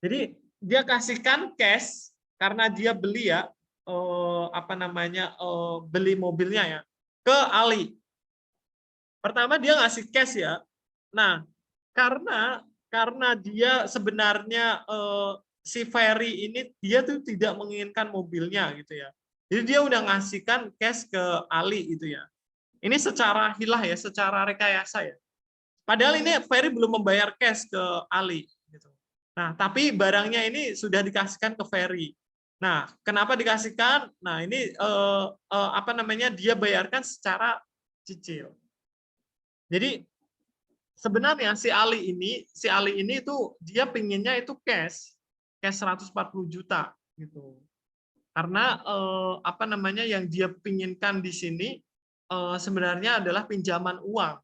Jadi dia kasihkan cash karena dia beli ya apa namanya beli mobilnya ya ke Ali. Pertama dia ngasih cash ya. Nah, karena dia sebenarnya si Ferry ini dia tuh tidak menginginkan mobilnya gitu ya. Jadi dia udah ngasihkan cash ke Ali gitu ya. Ini secara hilah ya, secara rekayasa ya. Padahal ini Ferry belum membayar cash ke Ali gitu. Nah, tapi barangnya ini sudah dikasihkan ke Ferry. Nah, kenapa dikasihkan? Nah, ini apa namanya? Dia bayarkan secara cicil. Jadi sebenarnya si Ali ini itu dia pinginnya itu cash 140 juta gitu. Karena apa namanya yang dia pinginkan di sini sebenarnya adalah pinjaman uang.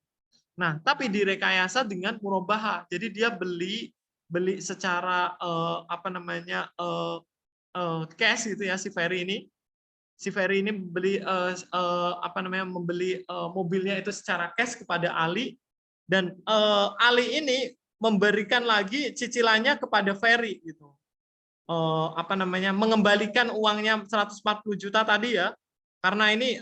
Nah, tapi direkayasa dengan murabahah. Jadi dia beli secara apa namanya cash gitu ya si Ferry ini. Si Ferry ini beli apa namanya membeli mobilnya itu secara cash kepada Ali, dan Ali ini memberikan lagi cicilannya kepada Ferry gitu. Apa namanya mengembalikan uangnya 140 juta tadi ya. Karena ini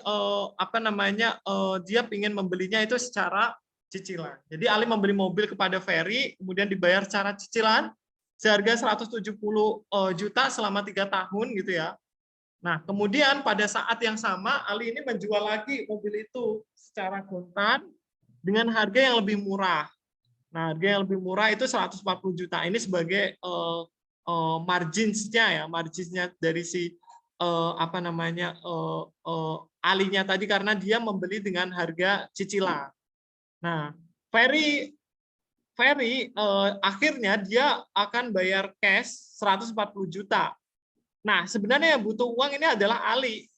apa namanya dia ingin membelinya itu secara cicilan. Jadi Ali membeli mobil kepada Ferry, kemudian dibayar secara cicilan seharga 170 juta selama 3 tahun gitu ya. Nah, kemudian pada saat yang sama Ali ini menjual lagi mobil itu secara kontan dengan harga yang lebih murah. Nah, harga yang lebih murah itu 140 juta. Ini sebagai marginsnya ya, marginsnya dari si apa namanya alinya tadi karena dia membeli dengan harga cicilan. Nah, Ferry akhirnya dia akan bayar cash 140 juta. Nah, sebenarnya yang butuh uang ini adalah Ali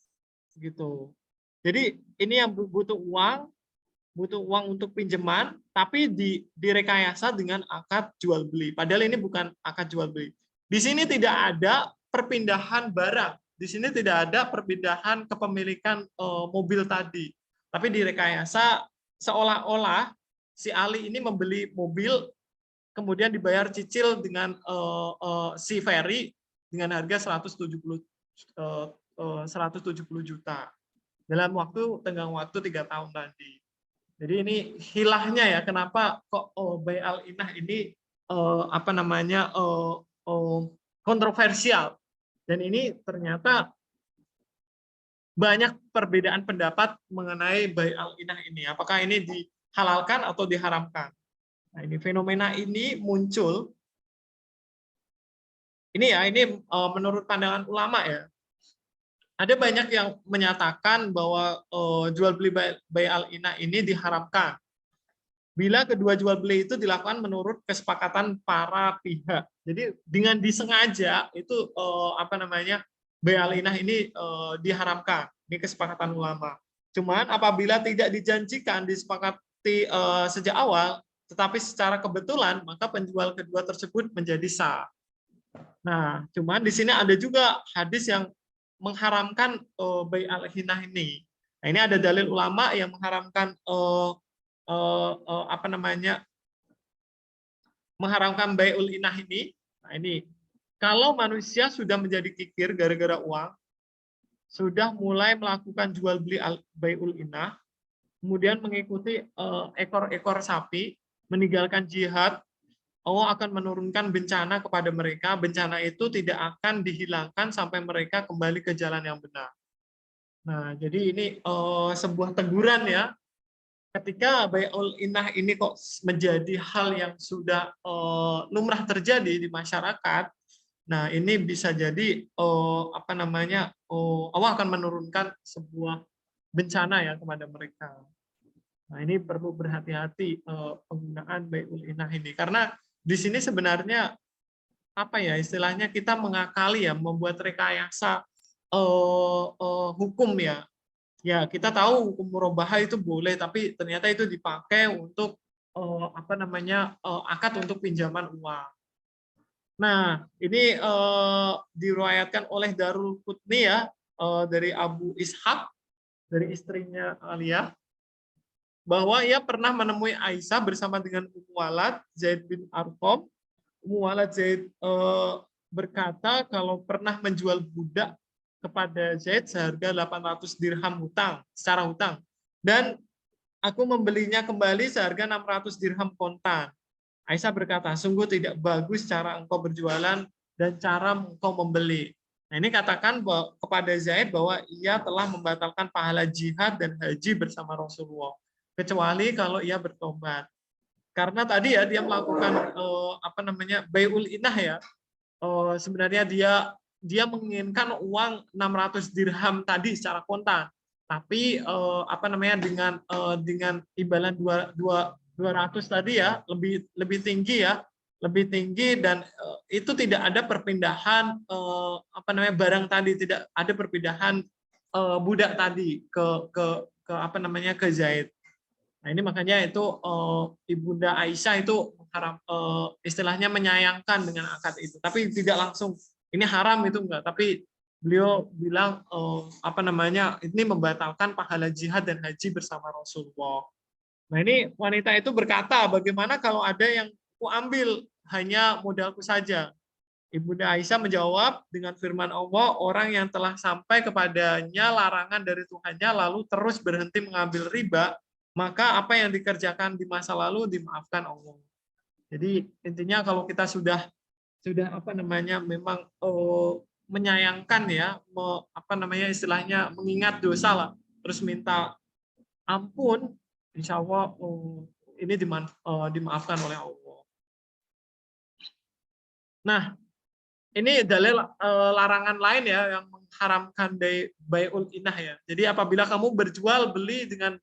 gitu. Jadi ini yang butuh uang untuk pinjaman, tapi direkayasa dengan akad jual beli. Padahal ini bukan akad jual beli. Di sini tidak ada perpindahan barang. Di sini tidak ada perpindahan kepemilikan mobil tadi. Tapi direkayasa seolah-olah si Ali ini membeli mobil, kemudian dibayar cicil dengan si Ferry dengan harga 170 juta dalam tenggang waktu 3 tahun tadi. Jadi ini hilahnya ya, kenapa kok bai al-inah ini apa namanya kontroversial. Dan ini ternyata banyak perbedaan pendapat mengenai bai al-inah ini. Apakah ini dihalalkan atau diharamkan? Nah, ini fenomena ini muncul. Ini menurut pandangan ulama ya. Ada banyak yang menyatakan bahwa jual beli bai al-inah ini diharamkan bila kedua jual beli itu dilakukan menurut kesepakatan para pihak. Jadi dengan disengaja itu bai al-inah ini diharamkan. Ini kesepakatan ulama. Cuman apabila tidak dijanjikan disepakati sejak awal, tetapi secara kebetulan maka penjual kedua tersebut menjadi sah. Nah, cuman di sini ada juga hadis yang mengharamkan bai al-inah ini. Nah, ini ada dalil ulama yang mengharamkan mengharamkan bai'ul inah ini. Nah, ini kalau manusia sudah menjadi kikir gara-gara uang, sudah mulai melakukan jual beli bai'ul inah, kemudian mengikuti ekor-ekor sapi, meninggalkan jihad, Allah akan menurunkan bencana kepada mereka. Bencana itu tidak akan dihilangkan sampai mereka kembali ke jalan yang benar. Nah, jadi ini sebuah teguran ya. Ketika bai'ul inah ini kok menjadi hal yang sudah lumrah terjadi di masyarakat, nah ini bisa jadi Allah akan menurunkan sebuah bencana ya kepada mereka. Nah ini perlu berhati-hati penggunaan bai'ul inah ini, karena di sini sebenarnya istilahnya kita mengakali ya, membuat rekayasa hukum ya. Ya, kita tahu hukum murabahah itu boleh, tapi ternyata itu dipakai untuk akad untuk pinjaman uang. Nah, ini diriwayatkan oleh Darul Qutni ya, dari Abu Ishaq, dari istrinya Aliyah, bahwa ia pernah menemui Aisyah bersama dengan Ummu Walad Zaid bin Arqam. Ummu Walad Zaid berkata kalau pernah menjual budak kepada Zaid seharga 800 dirham secara hutang, dan aku membelinya kembali seharga 600 dirham kontan. Aisyah berkata, sungguh tidak bagus cara engkau berjualan dan cara engkau membeli. Nah, ini katakan kepada Zaid bahwa ia telah membatalkan pahala jihad dan haji bersama Rasulullah, kecuali kalau ia bertobat. Karena tadi ya dia melakukan bai'ul inah ya. Sebenarnya dia menginginkan uang 600 dirham tadi secara kontan, tapi dengan imbalan 200 tadi ya, lebih tinggi ya, lebih tinggi, dan itu tidak ada perpindahan barang tadi, tidak ada perpindahan budak tadi ke Zaid. Nah, ini makanya itu Ibunda Aisyah itu istilahnya menyayangkan dengan akad itu, tapi tidak langsung ini haram itu enggak, tapi beliau bilang ini membatalkan pahala jihad dan haji bersama Rasulullah. Nah, ini wanita itu berkata, bagaimana kalau ada yang ku ambil hanya modalku saja? Ibunda Aisyah menjawab dengan firman Allah, orang yang telah sampai kepadanya larangan dari Tuhannya lalu terus berhenti mengambil riba, maka apa yang dikerjakan di masa lalu dimaafkan Allah. Jadi intinya kalau kita sudah memang menyayangkan ya, istilahnya mengingat dosa lah, terus minta ampun, insya Allah ini dimaafkan oleh Allah. Nah, ini dalil larangan lain ya yang mengharamkan bai'ul inah ya. Jadi apabila kamu berjual beli dengan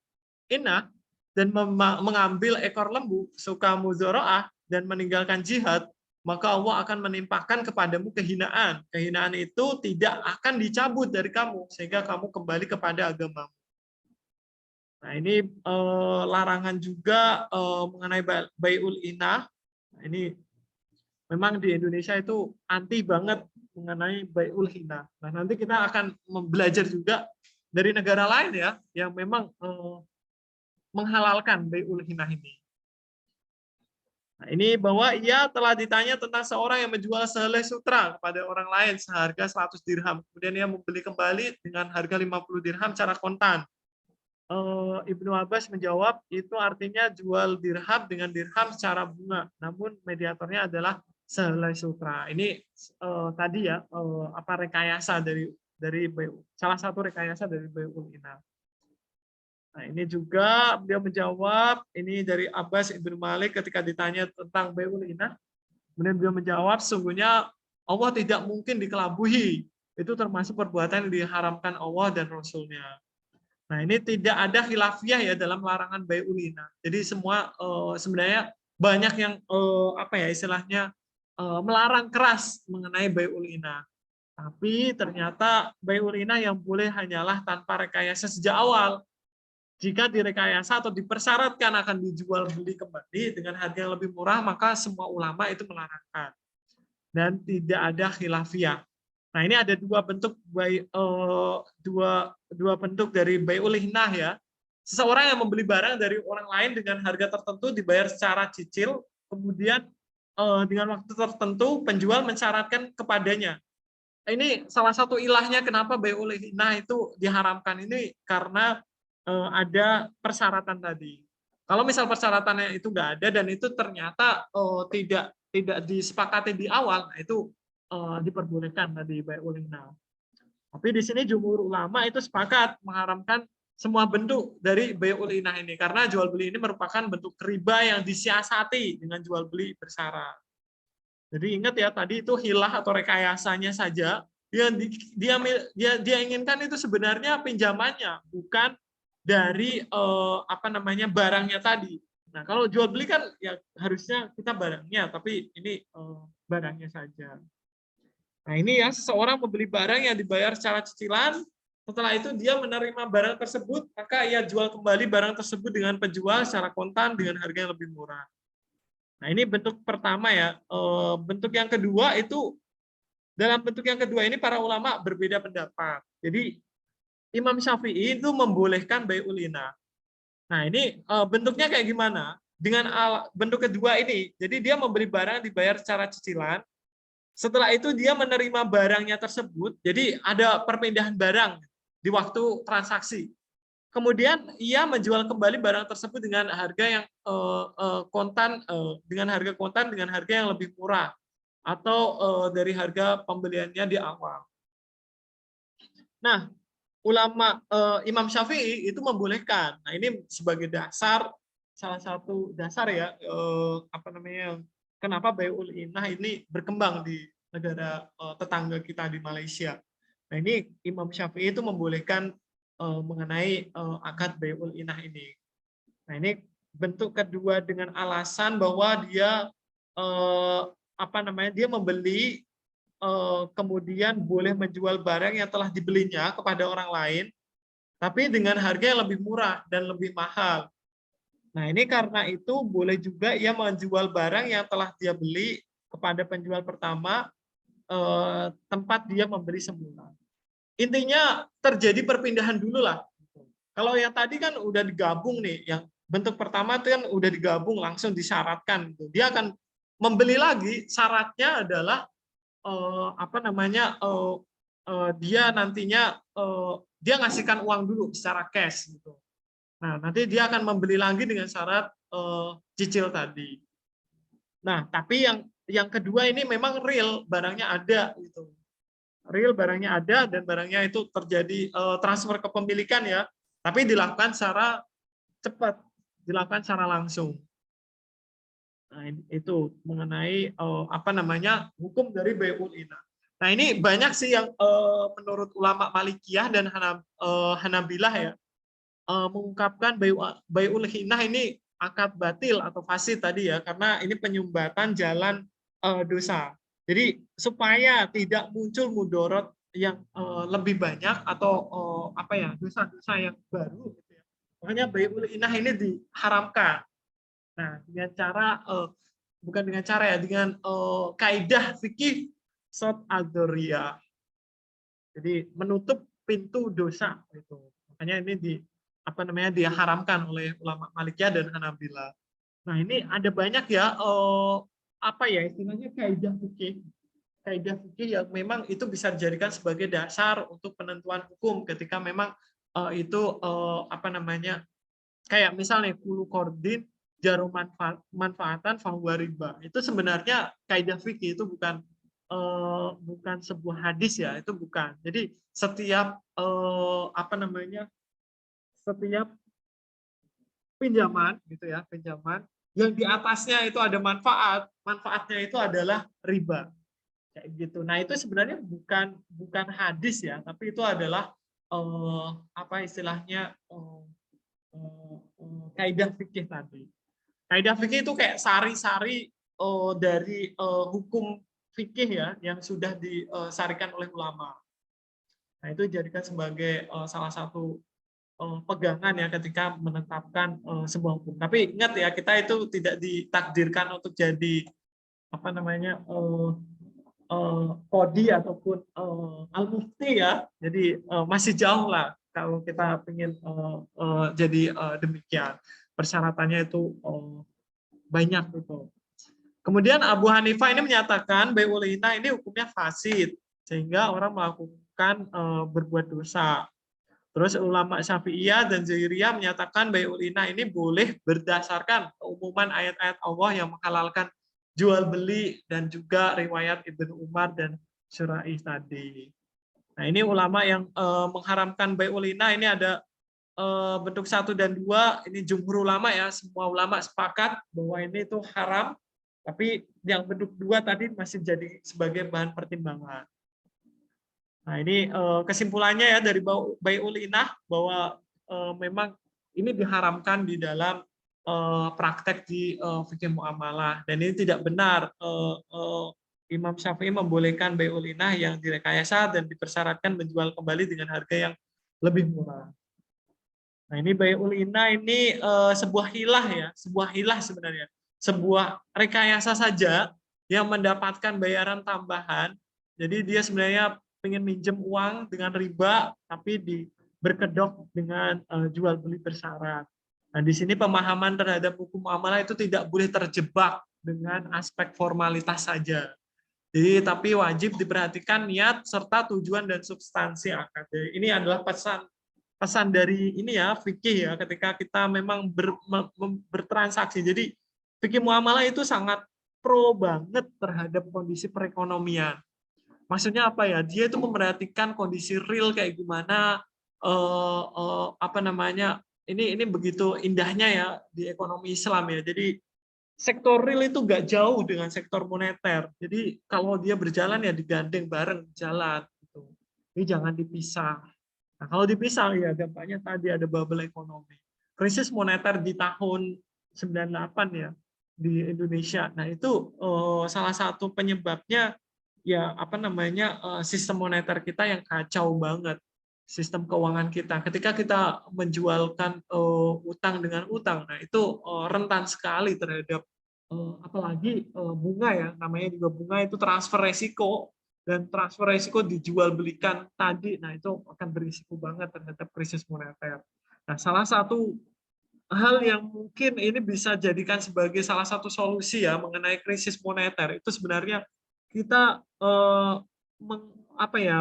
inah dan mengambil ekor lembu, suka mudharaah dan meninggalkan jihad, maka Allah akan menimpakan kepadamu kehinaan. Kehinaan itu tidak akan dicabut dari kamu sehingga kamu kembali kepada agamamu. Nah, ini larangan juga mengenai bai'ul inah. Nah, ini memang di Indonesia itu anti banget mengenai bai'ul inah. Nah, nanti kita akan belajar juga dari negara lain ya yang memang menghalalkan bai'ul inah ini. Nah, ini bahwa ia telah ditanya tentang seorang yang menjual sehelai sutra kepada orang lain seharga 100 dirham. Kemudian ia membeli kembali dengan harga 50 dirham secara kontan. Ibnu Abbas menjawab, itu artinya jual dirham dengan dirham secara bunga. Namun mediatornya adalah Sehelai sutra. Ini tadi ya rekayasa dari salah satu rekayasa dari Baiul Inah. Nah, ini juga beliau menjawab, ini dari Abbas Ibnu Malik ketika ditanya tentang Baiul Inah, kemudian beliau menjawab, sesungguhnya Allah tidak mungkin dikelabui. Itu termasuk perbuatan yang diharamkan Allah dan Rasul-Nya. Nah, ini tidak ada khilafiyah ya dalam larangan bai'ul inah. Jadi semua sebenarnya banyak yang istilahnya melarang keras mengenai bai'ul inah. Tapi ternyata bai'ul inah yang boleh hanyalah tanpa rekayasa sejak awal. Jika direkayasa atau dipersyaratkan akan dijual beli kembali dengan harga yang lebih murah, maka semua ulama itu melarangkan. Dan tidak ada khilafiyah. Nah, ini ada dua bentuk dua bentuk dari bai'ul inah ya. Seseorang yang membeli barang dari orang lain dengan harga tertentu dibayar secara cicil, kemudian dengan waktu tertentu penjual mensyaratkan kepadanya. Ini salah satu ilahnya kenapa bai'ul inah itu diharamkan ini karena ada persyaratan tadi. Kalau misal persyaratannya itu nggak ada dan itu ternyata tidak disepakati di awal, nah itu diperbolehkan tadi bai'ul inah. Tapi di sini jumhur ulama itu sepakat mengharamkan semua bentuk dari bai'ul inah ini karena jual beli ini merupakan bentuk riba yang disiasati dengan jual beli bersyarat. Jadi ingat ya tadi itu hilah atau rekayasanya saja dia inginkan itu sebenarnya pinjamannya bukan dari barangnya tadi. Nah, kalau jual beli kan ya harusnya kita barangnya, tapi ini barangnya saja. Nah, ini ya seseorang membeli barang yang dibayar secara cicilan, setelah itu dia menerima barang tersebut, maka ia jual kembali barang tersebut dengan penjual secara kontan dengan harga yang lebih murah. Nah, ini bentuk pertama ya. Bentuk yang kedua itu dalam bentuk yang kedua ini para ulama berbeda pendapat. Jadi Imam Syafi'i itu membolehkan bai'ul inah. Nah, ini bentuknya kayak gimana? Dengan bentuk kedua ini, jadi dia membeli barang dibayar secara cicilan. Setelah itu dia menerima barangnya tersebut, jadi ada perpindahan barang di waktu transaksi. Kemudian ia menjual kembali barang tersebut dengan harga yang kontan, dengan harga yang lebih murah atau dari harga pembeliannya di awal. Nah, ulama Imam Syafi'i itu membolehkan. Nah, ini sebagai dasar, salah satu dasar ya kenapa bai'ul inah ini berkembang di negara tetangga kita di Malaysia. Nah, ini Imam Syafi'i itu membolehkan mengenai akad bai'ul inah ini. Nah, ini bentuk kedua dengan alasan bahwa dia dia membeli kemudian boleh menjual barang yang telah dibelinya kepada orang lain, tapi dengan harga yang lebih murah dan lebih mahal. Nah, ini karena itu boleh juga ia menjual barang yang telah dia beli kepada penjual pertama tempat dia membeli semula. Intinya terjadi perpindahan dulu lah. Kalau yang tadi kan udah digabung nih, yang bentuk pertama itu kan udah digabung langsung disyaratkan. Dia akan membeli lagi, syaratnya adalah dia nantinya dia ngasihkan uang dulu secara cash gitu. Nah, nanti dia akan membeli lagi dengan syarat cicil tadi. Nah, tapi yang kedua ini memang real barangnya ada gitu. Real barangnya ada dan barangnya itu terjadi transfer kepemilikan ya, tapi dilakukan secara cepat, dilakukan secara langsung. Nah, itu mengenai hukum dari bai'ul inah. Nah, ini banyak sih yang menurut ulama Malikiyah dan Hanabilah ya mengungkapkan bai'ul inah ini akad batil atau fasid tadi ya, karena ini penyumbatan jalan dosa. Jadi supaya tidak muncul mudorot yang lebih banyak atau dosa-dosa yang baru gitu ya. Makanya bai'ul inah ini diharamkan. Nah, dengan cara bukan dengan cara ya, dengan kaidah fikih shot adzoria. Jadi menutup pintu dosa itu. Makanya ini diharamkan oleh ulama Malikiyah dan Hanabilah. Nah, ini ada banyak ya istilahnya kaidah fikih. Kaidah fikih yang memang itu bisa dijadikan sebagai dasar untuk penentuan hukum ketika memang kayak misalnya kulu kordin jarum manfaatan fahuwa riba. Itu sebenarnya kaidah fikih, itu bukan sebuah hadis ya, itu bukan. Jadi setiap setiap pinjaman gitu ya, pinjaman yang di atasnya itu ada manfaatnya itu adalah riba. Kayak gitu. Nah, itu sebenarnya bukan hadis ya, tapi itu adalah apa istilahnya kaidah fikih tadi. Kaidah fikih itu kayak sari-sari dari hukum fikih ya yang sudah disarikan oleh ulama. Nah, itu dijadikan sebagai salah satu pegangan ya ketika menetapkan sebuah hukum. Tapi ingat ya, kita itu tidak ditakdirkan untuk jadi apa namanya kodi ataupun al-mufti ya. Jadi masih jauh lah kalau kita ingin jadi demikian. Persyaratannya itu banyak itu. Kemudian Abu Hanifah ini menyatakan bai'ul ina ini hukumnya fasid, sehingga orang melakukan berbuat dosa. Terus ulama Syafi'iyah dan Zairiyah menyatakan bai'ul ina ini boleh berdasarkan keumuman ayat-ayat Allah yang menghalalkan jual beli dan juga riwayat Ibnu Umar dan Syuraih tadi. Nah, ini ulama yang mengharamkan bai'ul ina ini ada bentuk 1 dan 2. Ini jumhur ulama ya, semua ulama sepakat bahwa ini itu haram, tapi yang bentuk 2 tadi masih jadi sebagai bahan pertimbangan. Nah, ini kesimpulannya ya dari bai'ul inah bahwa memang ini diharamkan di dalam praktek di fikih muamalah, dan ini tidak benar. Imam Syafi'i membolehkan bai'ul inah yang direkayasa dan dipersyaratkan menjual kembali dengan harga yang lebih murah. Nah, ini bai'ul inah ini sebuah hilah sebenarnya. Sebuah rekayasa saja yang mendapatkan bayaran tambahan. Jadi dia sebenarnya ingin minjem uang dengan riba, tapi berkedok dengan jual beli bersyarat. Nah, di sini pemahaman terhadap hukum muamalah itu tidak boleh terjebak dengan aspek formalitas saja. Jadi, tapi wajib diperhatikan niat serta tujuan dan substansi akad. Jadi, ini adalah pesan dari ini ya fikih ya, ketika kita memang bertransaksi. Jadi fikih muamalah itu sangat pro banget terhadap kondisi perekonomian. Maksudnya apa ya? Dia itu memperhatikan kondisi real kayak gimana, apa namanya? Ini begitu indahnya ya di ekonomi Islam ya. Jadi sektor real itu nggak jauh dengan sektor moneter. Jadi kalau dia berjalan ya digandeng bareng jalan gitu. Ini jangan dipisah. Nah, kalau dipisah ya dampaknya tadi ada bubble ekonomi. Krisis moneter di tahun 98 ya di Indonesia. Nah, itu salah satu penyebabnya ya apa namanya sistem moneter kita yang kacau banget, sistem keuangan kita. Ketika kita menjualkan utang dengan utang, nah itu rentan sekali terhadap apalagi bunga ya, namanya juga bunga itu transfer resiko, dan transfer resiko dijual belikan tadi, nah itu akan berisiko banget terhadap krisis moneter. Nah, salah satu hal yang mungkin ini bisa jadikan sebagai salah satu solusi ya mengenai krisis moneter itu sebenarnya kita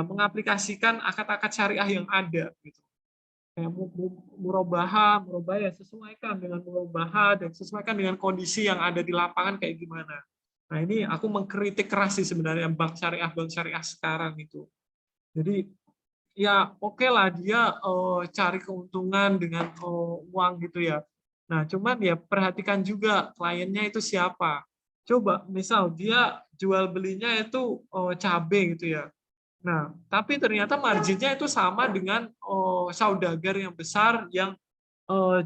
mengaplikasikan akad-akad syariah yang ada gitu. Kayak murabahah ya sesuaikan dengan murabahah dan sesuaikan dengan kondisi yang ada di lapangan kayak gimana. Nah, ini aku mengkritik keras sih sebenarnya bank syariah sekarang itu. Jadi ya oke lah dia cari keuntungan dengan uang gitu ya. Nah, cuman ya perhatikan juga kliennya itu siapa. Coba misal dia jual belinya itu cabai gitu ya. Nah, tapi ternyata marginnya itu sama dengan saudagar yang besar yang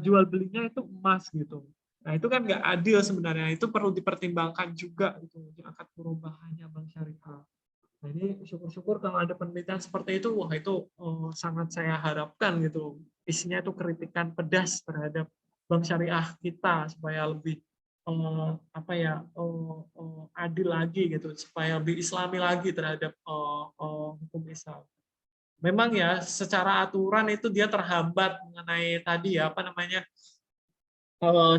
jual belinya itu emas gitu. Nah, itu kan nggak adil sebenarnya. Itu perlu dipertimbangkan juga itu di akad perubahannya bank syariah. Nah, ini syukur-syukur kalau ada penelitian seperti itu, wah itu sangat saya harapkan gitu. Isinya itu kritikan pedas terhadap bank syariah kita supaya lebih adil lagi gitu, supaya lebih islami lagi terhadap hukum Islam. Memang ya secara aturan itu dia terhambat mengenai tadi ya apa namanya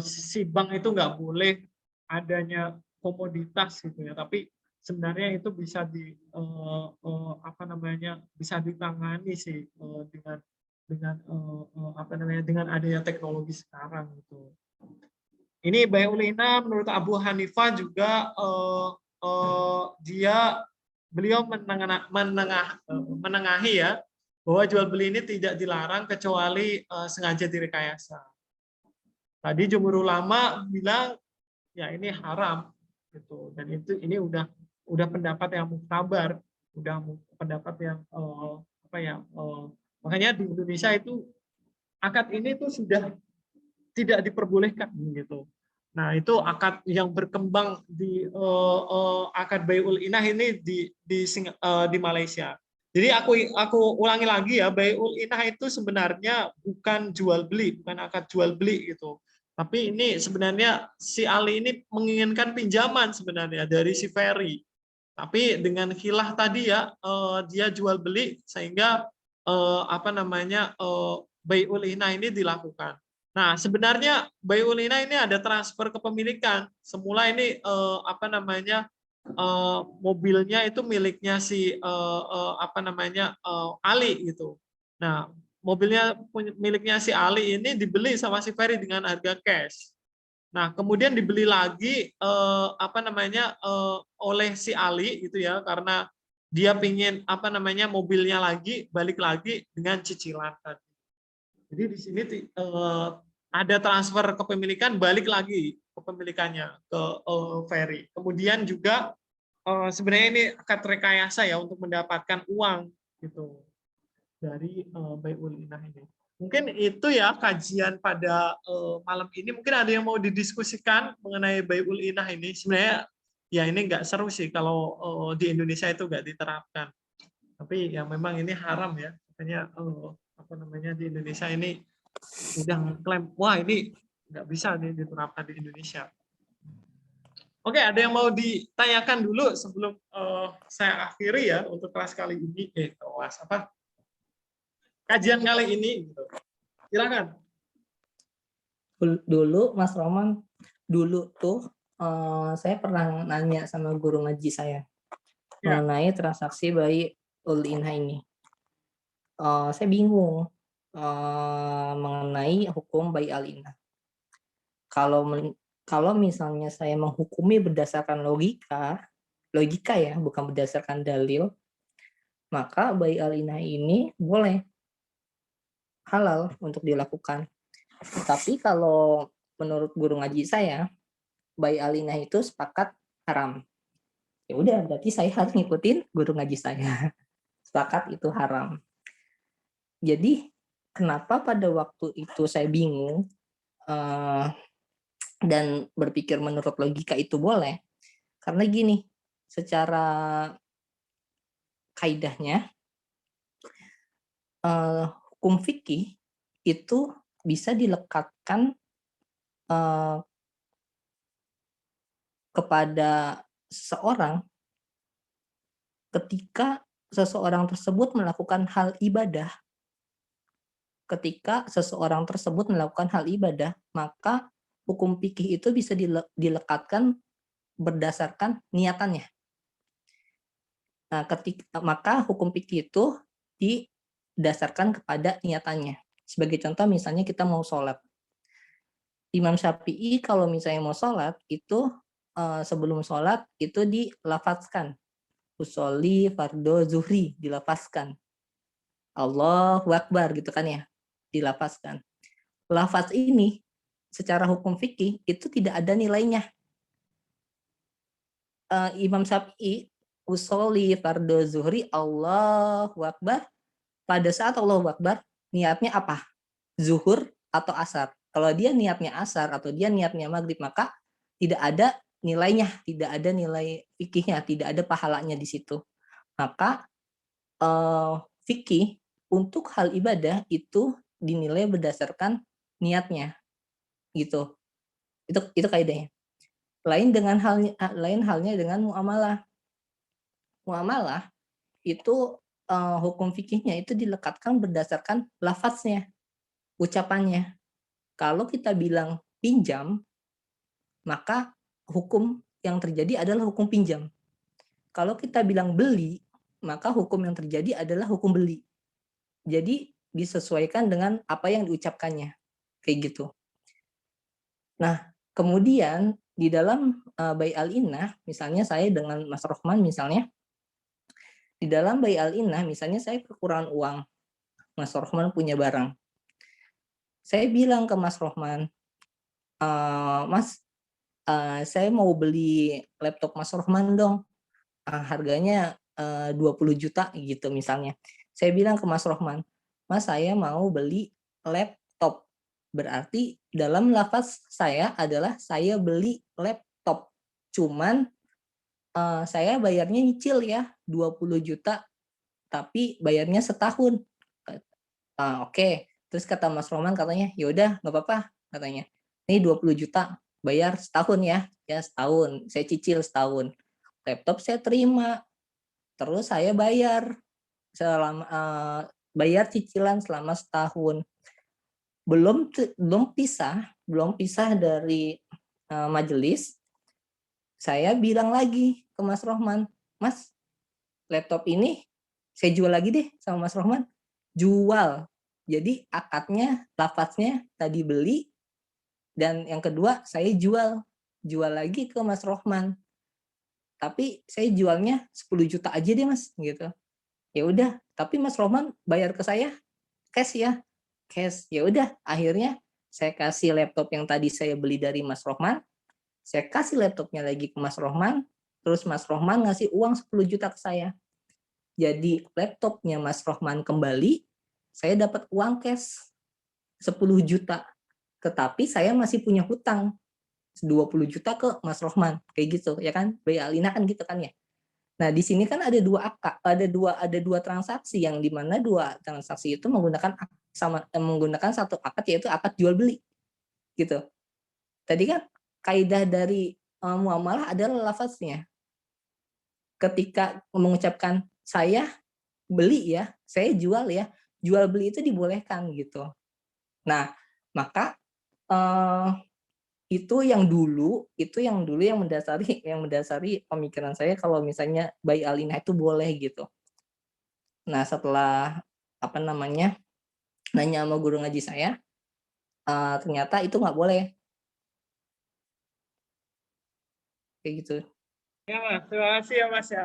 si bank itu nggak boleh adanya komoditas gitu ya, tapi sebenarnya itu bisa bisa ditangani sih dengan apa namanya dengan adanya teknologi sekarang gitu. Ini bai'ul ina menurut Abu Hanifah juga beliau menengahi ya, bahwa jual beli ini tidak dilarang kecuali sengaja direkayasa. Tadi jumhur ulama bilang ya ini haram gitu, dan ini udah pendapat yang muktabar, udah pendapat yang makanya di Indonesia itu akad ini tuh sudah tidak diperbolehkan gitu. Nah, itu akad yang berkembang di akad bai'ul inah ini di Malaysia. Jadi aku ulangi lagi ya, bai'ul inah itu sebenarnya bukan jual beli, bukan akad jual beli gitu. Tapi ini sebenarnya si Ali ini menginginkan pinjaman sebenarnya dari si Ferry. Tapi dengan khilah tadi ya, dia jual beli sehingga bai'ul inah ini dilakukan. Nah, sebenarnya bai'ul inah ini ada transfer kepemilikan. Semula ini mobilnya itu miliknya si Ali gitu. Nah, mobilnya miliknya si Ali ini dibeli sama si Ferry dengan harga cash. Nah, kemudian dibeli lagi oleh si Ali gitu ya, karena dia pingin mobilnya lagi balik lagi dengan cicilan tadi. Jadi di sini ada transfer kepemilikan balik lagi kepemilikannya ke Ferry. Kemudian juga sebenarnya ini akad rekayasa ya untuk mendapatkan uang gitu dari bai'ul inah ini. Mungkin itu ya kajian pada malam ini. Mungkin ada yang mau didiskusikan mengenai bai'ul inah ini. Sebenarnya ya ini nggak seru sih kalau di Indonesia itu nggak diterapkan. Tapi ya memang ini haram ya. Makanya di Indonesia ini udah klaim, wah ini nggak bisa nih diterapkan di Indonesia. Oke, ada yang mau ditanyakan dulu sebelum saya akhiri ya untuk kelas kali ini. Kajian kali ini. Gitu. Silakan. Dulu Mas Roman, dulu tuh saya pernah nanya sama guru ngaji saya mengenai transaksi bai'ul inah ini. Saya bingung mengenai hukum bai'al inah. Kalau misalnya saya menghukumi berdasarkan logika ya, bukan berdasarkan dalil, maka bai'al inah ini boleh halal untuk dilakukan. Tapi kalau menurut guru ngaji saya, bai'al inah itu sepakat haram. Ya udah, berarti saya harus ngikutin guru ngaji saya. Sepakat itu haram. Jadi kenapa pada waktu itu saya bingung dan berpikir menurut logika itu boleh? Karena gini, secara kaidahnya hukum fikih itu bisa dilekatkan kepada seseorang ketika seseorang tersebut melakukan hal ibadah. Ketika seseorang tersebut melakukan hal ibadah, maka hukum fikih itu bisa dilekatkan berdasarkan niatannya. Nah, maka hukum fikih itu didasarkan kepada niatannya. Sebagai contoh, misalnya kita mau sholat. Imam Syafi'i kalau misalnya mau sholat, itu sebelum sholat itu dilafazkan. Usolli fardo zuhri, dilafazkan. Allahu Akbar gitu kan ya, dilafazkan. Lafaz ini secara hukum fikih itu tidak ada nilainya. Imam Syafi'i usolli fardo zuhri Allahu Akbar, pada saat Allahu Akbar niatnya apa? Zuhur atau asar. Kalau dia niatnya asar atau dia niatnya maghrib, maka tidak ada nilainya, tidak ada nilai fikihnya, tidak ada pahalanya di situ. Maka fikih untuk hal ibadah itu dinilai berdasarkan niatnya, gitu. Itu kaidahnya. Lain halnya dengan muamalah. Muamalah itu hukum fikihnya itu dilekatkan berdasarkan lafaznya, ucapannya. Kalau kita bilang pinjam, maka hukum yang terjadi adalah hukum pinjam. Kalau kita bilang beli, maka hukum yang terjadi adalah hukum beli. Jadi disesuaikan dengan apa yang diucapkannya. Kayak gitu. Nah, Kemudian di dalam bai al-innah, misalnya saya dengan Mas Rohman misalnya, di dalam bai al-innah misalnya saya kekurangan uang, Mas Rohman punya barang. Saya bilang ke Mas Rohman, Mas, saya mau beli laptop Mas Rohman dong, harganya 20 juta gitu misalnya. Saya bilang ke Mas Rohman, Mas saya mau beli laptop. Berarti dalam lafaz saya adalah saya beli laptop. Cuman saya bayarnya nyicil ya 20 juta tapi bayarnya setahun. Oke. Terus kata Mas Rohman katanya, ya udah nggak apa-apa katanya. Ini 20 juta bayar setahun ya setahun. Saya cicil setahun. Laptop saya terima. Terus saya bayar selama bayar cicilan selama setahun. Belum pisah dari majelis. Saya bilang lagi ke Mas Rohman, Mas, laptop ini saya jual lagi deh sama Mas Rohman. Jual. Jadi akadnya, lafaznya tadi beli, dan yang kedua saya jual. Jual lagi ke Mas Rohman. Tapi saya jualnya 10 juta aja deh Mas, gitu. Ya udah, tapi Mas Rohman bayar ke saya cash ya. Cash. Ya udah, akhirnya saya kasih laptop yang tadi saya beli dari Mas Rohman, saya kasih laptopnya lagi ke Mas Rohman, terus Mas Rohman ngasih uang 10 juta ke saya. Jadi laptopnya Mas Rohman kembali, saya dapat uang cash 10 juta. Tetapi saya masih punya hutang 20 juta ke Mas Rohman, kayak gitu ya kan? Bai al-innah kan gitu kan ya. Nah, di sini kan ada dua transaksi yang dimana dua transaksi itu menggunakan satu akad, yaitu akad jual beli gitu. Tadi kan kaidah dari muamalah adalah lafaznya. Ketika mengucapkan saya beli ya, saya jual ya, jual beli itu dibolehkan gitu. Nah, maka itu yang dulu yang mendasari pemikiran saya kalau misalnya bai al-innah itu boleh gitu. Nah, setelah nanya sama guru ngaji saya, ternyata itu nggak boleh kayak gitu. Ya Mas, terima kasih ya Mas ya,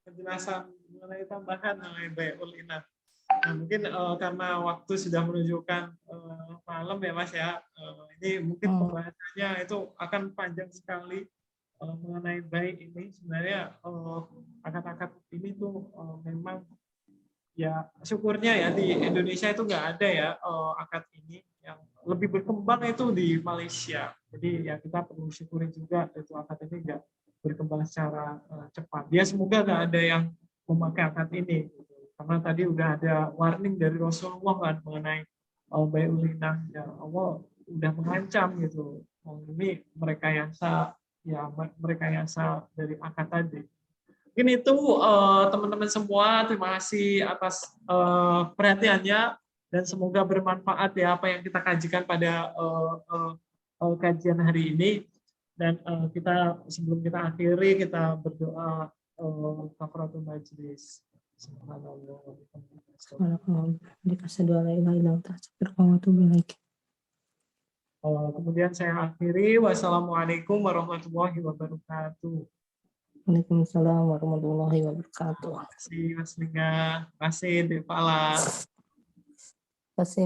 penjelasan mengenai tambahan mengenai bai'ul inah. Nah, mungkin karena waktu sudah menunjukkan malam ya Mas ya, ini mungkin pembahasannya itu akan panjang sekali mengenai baik ini. Sebenarnya akad-akad ini tuh memang ya syukurnya ya di Indonesia itu nggak ada ya akad ini. Yang lebih berkembang itu di Malaysia. Jadi ya kita perlu syukuri juga itu akad ini nggak berkembang secara cepat. Ya semoga nggak ada yang memakai akad ini. Karena tadi udah ada warning dari Rasulullah kan mengenai bai'ul inah, ya Allah udah mengancam gitu. Ini merekayasa dari akad tadi. Mungkin itu teman-teman semua, terima kasih atas perhatiannya dan semoga bermanfaat ya apa yang kita kajikan pada kajian hari ini. Dan sebelum kita akhiri, kita berdoa kafaratul majlis. Subhanallah. Kemudian saya akhiri, wassalamualaikum warahmatullahi wabarakatuh. Waalaikumsalam warahmatullahi wabarakatuh. Terima kasih Mas Lingga, terima kasih Devala. Terima kasih.